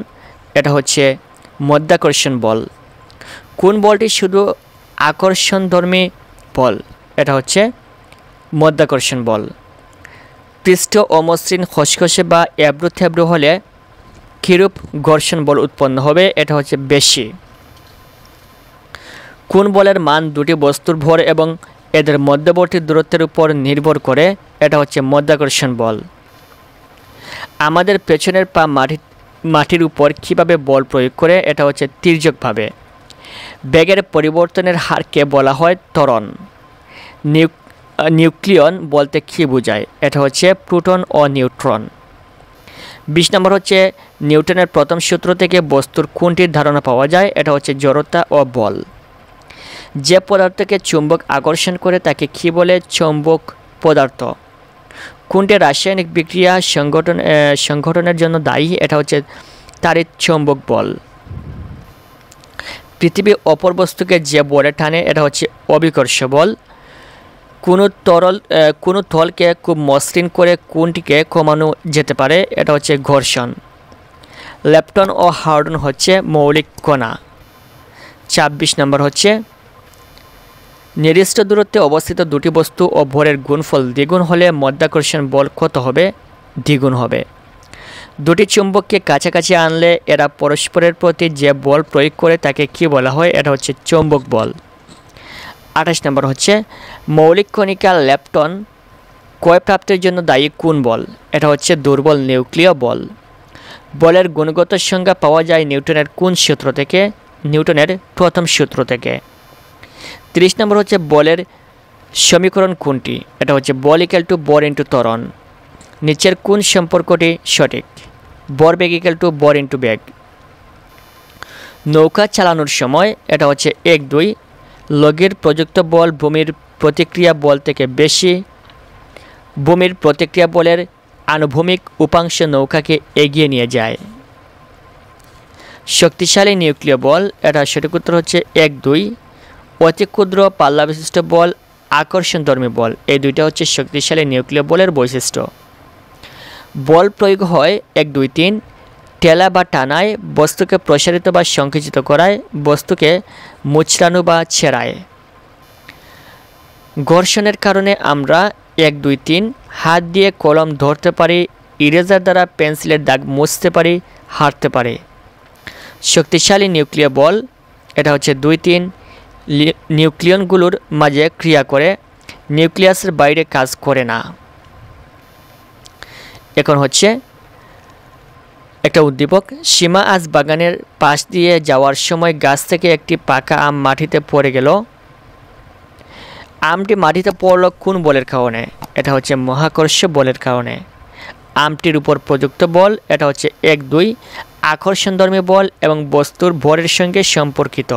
এটা হচ্ছে মধ্যাকর্ষণ বল। কোন বলটি শুধু আকর্ষণধর্মী বল? এটা হচ্ছে মধ্যাকর্ষণ বল। পৃষ্ঠ অমসৃণ, খসখসে বা এবড়ো থেবড়ো হলে কিরূপ ঘর্ষণ বল উৎপন্ন হবে? এটা হচ্ছে বেশি। কোন বলের মান দুটি বস্তুর ভর এবং এদের মধ্যবর্তী দূরত্বের উপর নির্ভর করে? এটা হচ্ছে মধ্যাকর্ষণ বল। আমাদের পেছনের পা মাটির উপর কীভাবে বল প্রয়োগ করে? এটা হচ্ছে তির্যকভাবে। বেগের পরিবর্তনের হারকে বলা হয় ত্বরণ। নিউক্লিয়ন বলতে কী বোঝায়? এটা হচ্ছে প্রোটন ও নিউট্রন। 20 নম্বর হচ্ছে, নিউটনের প্রথম সূত্র থেকে বস্তুর কোনটির ধারণা পাওয়া যায়? এটা হচ্ছে জড়তা ও বল। যে পদার্থকে চুম্বক আকর্ষণ করে তাকে কী বলে? চৌম্বক পদার্থ। কোনটি রাসায়নিক বিক্রিয়া সংঘটনের জন্য দায়ী? এটা হচ্ছে তাড়িৎ চৌম্বক বল। পৃথিবী অপর বস্তুকে যে বলে টানে? এটা হচ্ছে অভিকর্ষ বল। কোনো তলকে খুব মসৃণ করে কোনটিকে কমানো যেতে পারে? এটা হচ্ছে ঘর্ষণ। লেপটন ও হার্ডন হচ্ছে মৌলিক কণা। 26 নম্বর হচ্ছে, নির্দিষ্ট দূরত্বে অবস্থিত দুটি বস্তু ও ভরের গুণফল দ্বিগুণ হলে মধ্যাকর্ষণ বল কত হবে? দ্বিগুণ হবে। দুটি চুম্বককে কাছাকাছি আনলে এরা পরস্পরের প্রতি যে বল প্রয়োগ করে তাকে কি বলা হয়? এটা হচ্ছে চৌম্বক বল। 28 নম্বর হচ্ছে, মৌলিক কণিকা লেপটন ক্ষয়প্রাপ্তির জন্য দায়ী কোন বল? এটা হচ্ছে দুর্বল নিউক্লিয় বল। বলের গুণগত সংজ্ঞা পাওয়া যায় নিউটনের কোন সূত্র থেকে? নিউটনের প্রথম সূত্র থেকে। 30 নম্বর হচ্ছে, বলের সমীকরণ কোনটি? এটা হচ্ছে বল ইকুয়াল টু ভর ইন্টু ত্বরণ। নিচের কোন সম্পর্কটি সঠিক? ভরবেগ ইকুয়াল টু ভর ইন্টু বেগ। নৌকা চালানোর সময় এটা হচ্ছে 1-2 লগের প্রযুক্ত বল ভূমির প্রতিক্রিয়া বল থেকে বেশি। ভূমির প্রতিক্রিয়া বলের আনুভূমিক উপাংশ নৌকাকে এগিয়ে নিয়ে যায়। শক্তিশালী নিউক্লিয় বল, এটা সঠিক উত্তর হচ্ছে 1-2। অতি ক্ষুদ্র পাল্লা বিশিষ্ট বল, আকর্ষণধর্মী বল, এই দুইটা হচ্ছে শক্তিশালী নিউক্লিয় বলের বৈশিষ্ট্য। বল প্রয়োগ হয় 1-2-3 ঠেলা বা টানায়, বস্তুকে প্রসারিত বা সংকুচিত করায়, বস্তুকে মুচড়ানো বা ছেড়ায়। ঘর্ষণের কারণে আমরা 1, 2, 3 হাত দিয়ে কলম ধরতে পারি, ইরেজার দ্বারা পেন্সিলের দাগ মুছতে পারি, হাঁটতে পারি। শক্তিশালী নিউক্লিয় বল, এটা হচ্ছে 2, 3 নিউক্লিয়নগুলোর মাঝে ক্রিয়া করে, নিউক্লিয়াসের বাইরে কাজ করে না। এখন হচ্ছে একটা উদ্দীপক। সীমা আজ বাগানের পাশ দিয়ে যাওয়ার সময় গাছ থেকে একটি পাকা আম মাটিতে পড়ে গেল। আমটি মাটিতে পড়ল কোন বলের কারণে? এটা হচ্ছে মহাকর্ষ বলের কারণে। আমটির উপর প্রযুক্ত বল, এটা হচ্ছে 1, 2 আকর্ষণধর্মী বল এবং বস্তুর ভরের সঙ্গে সম্পর্কিত।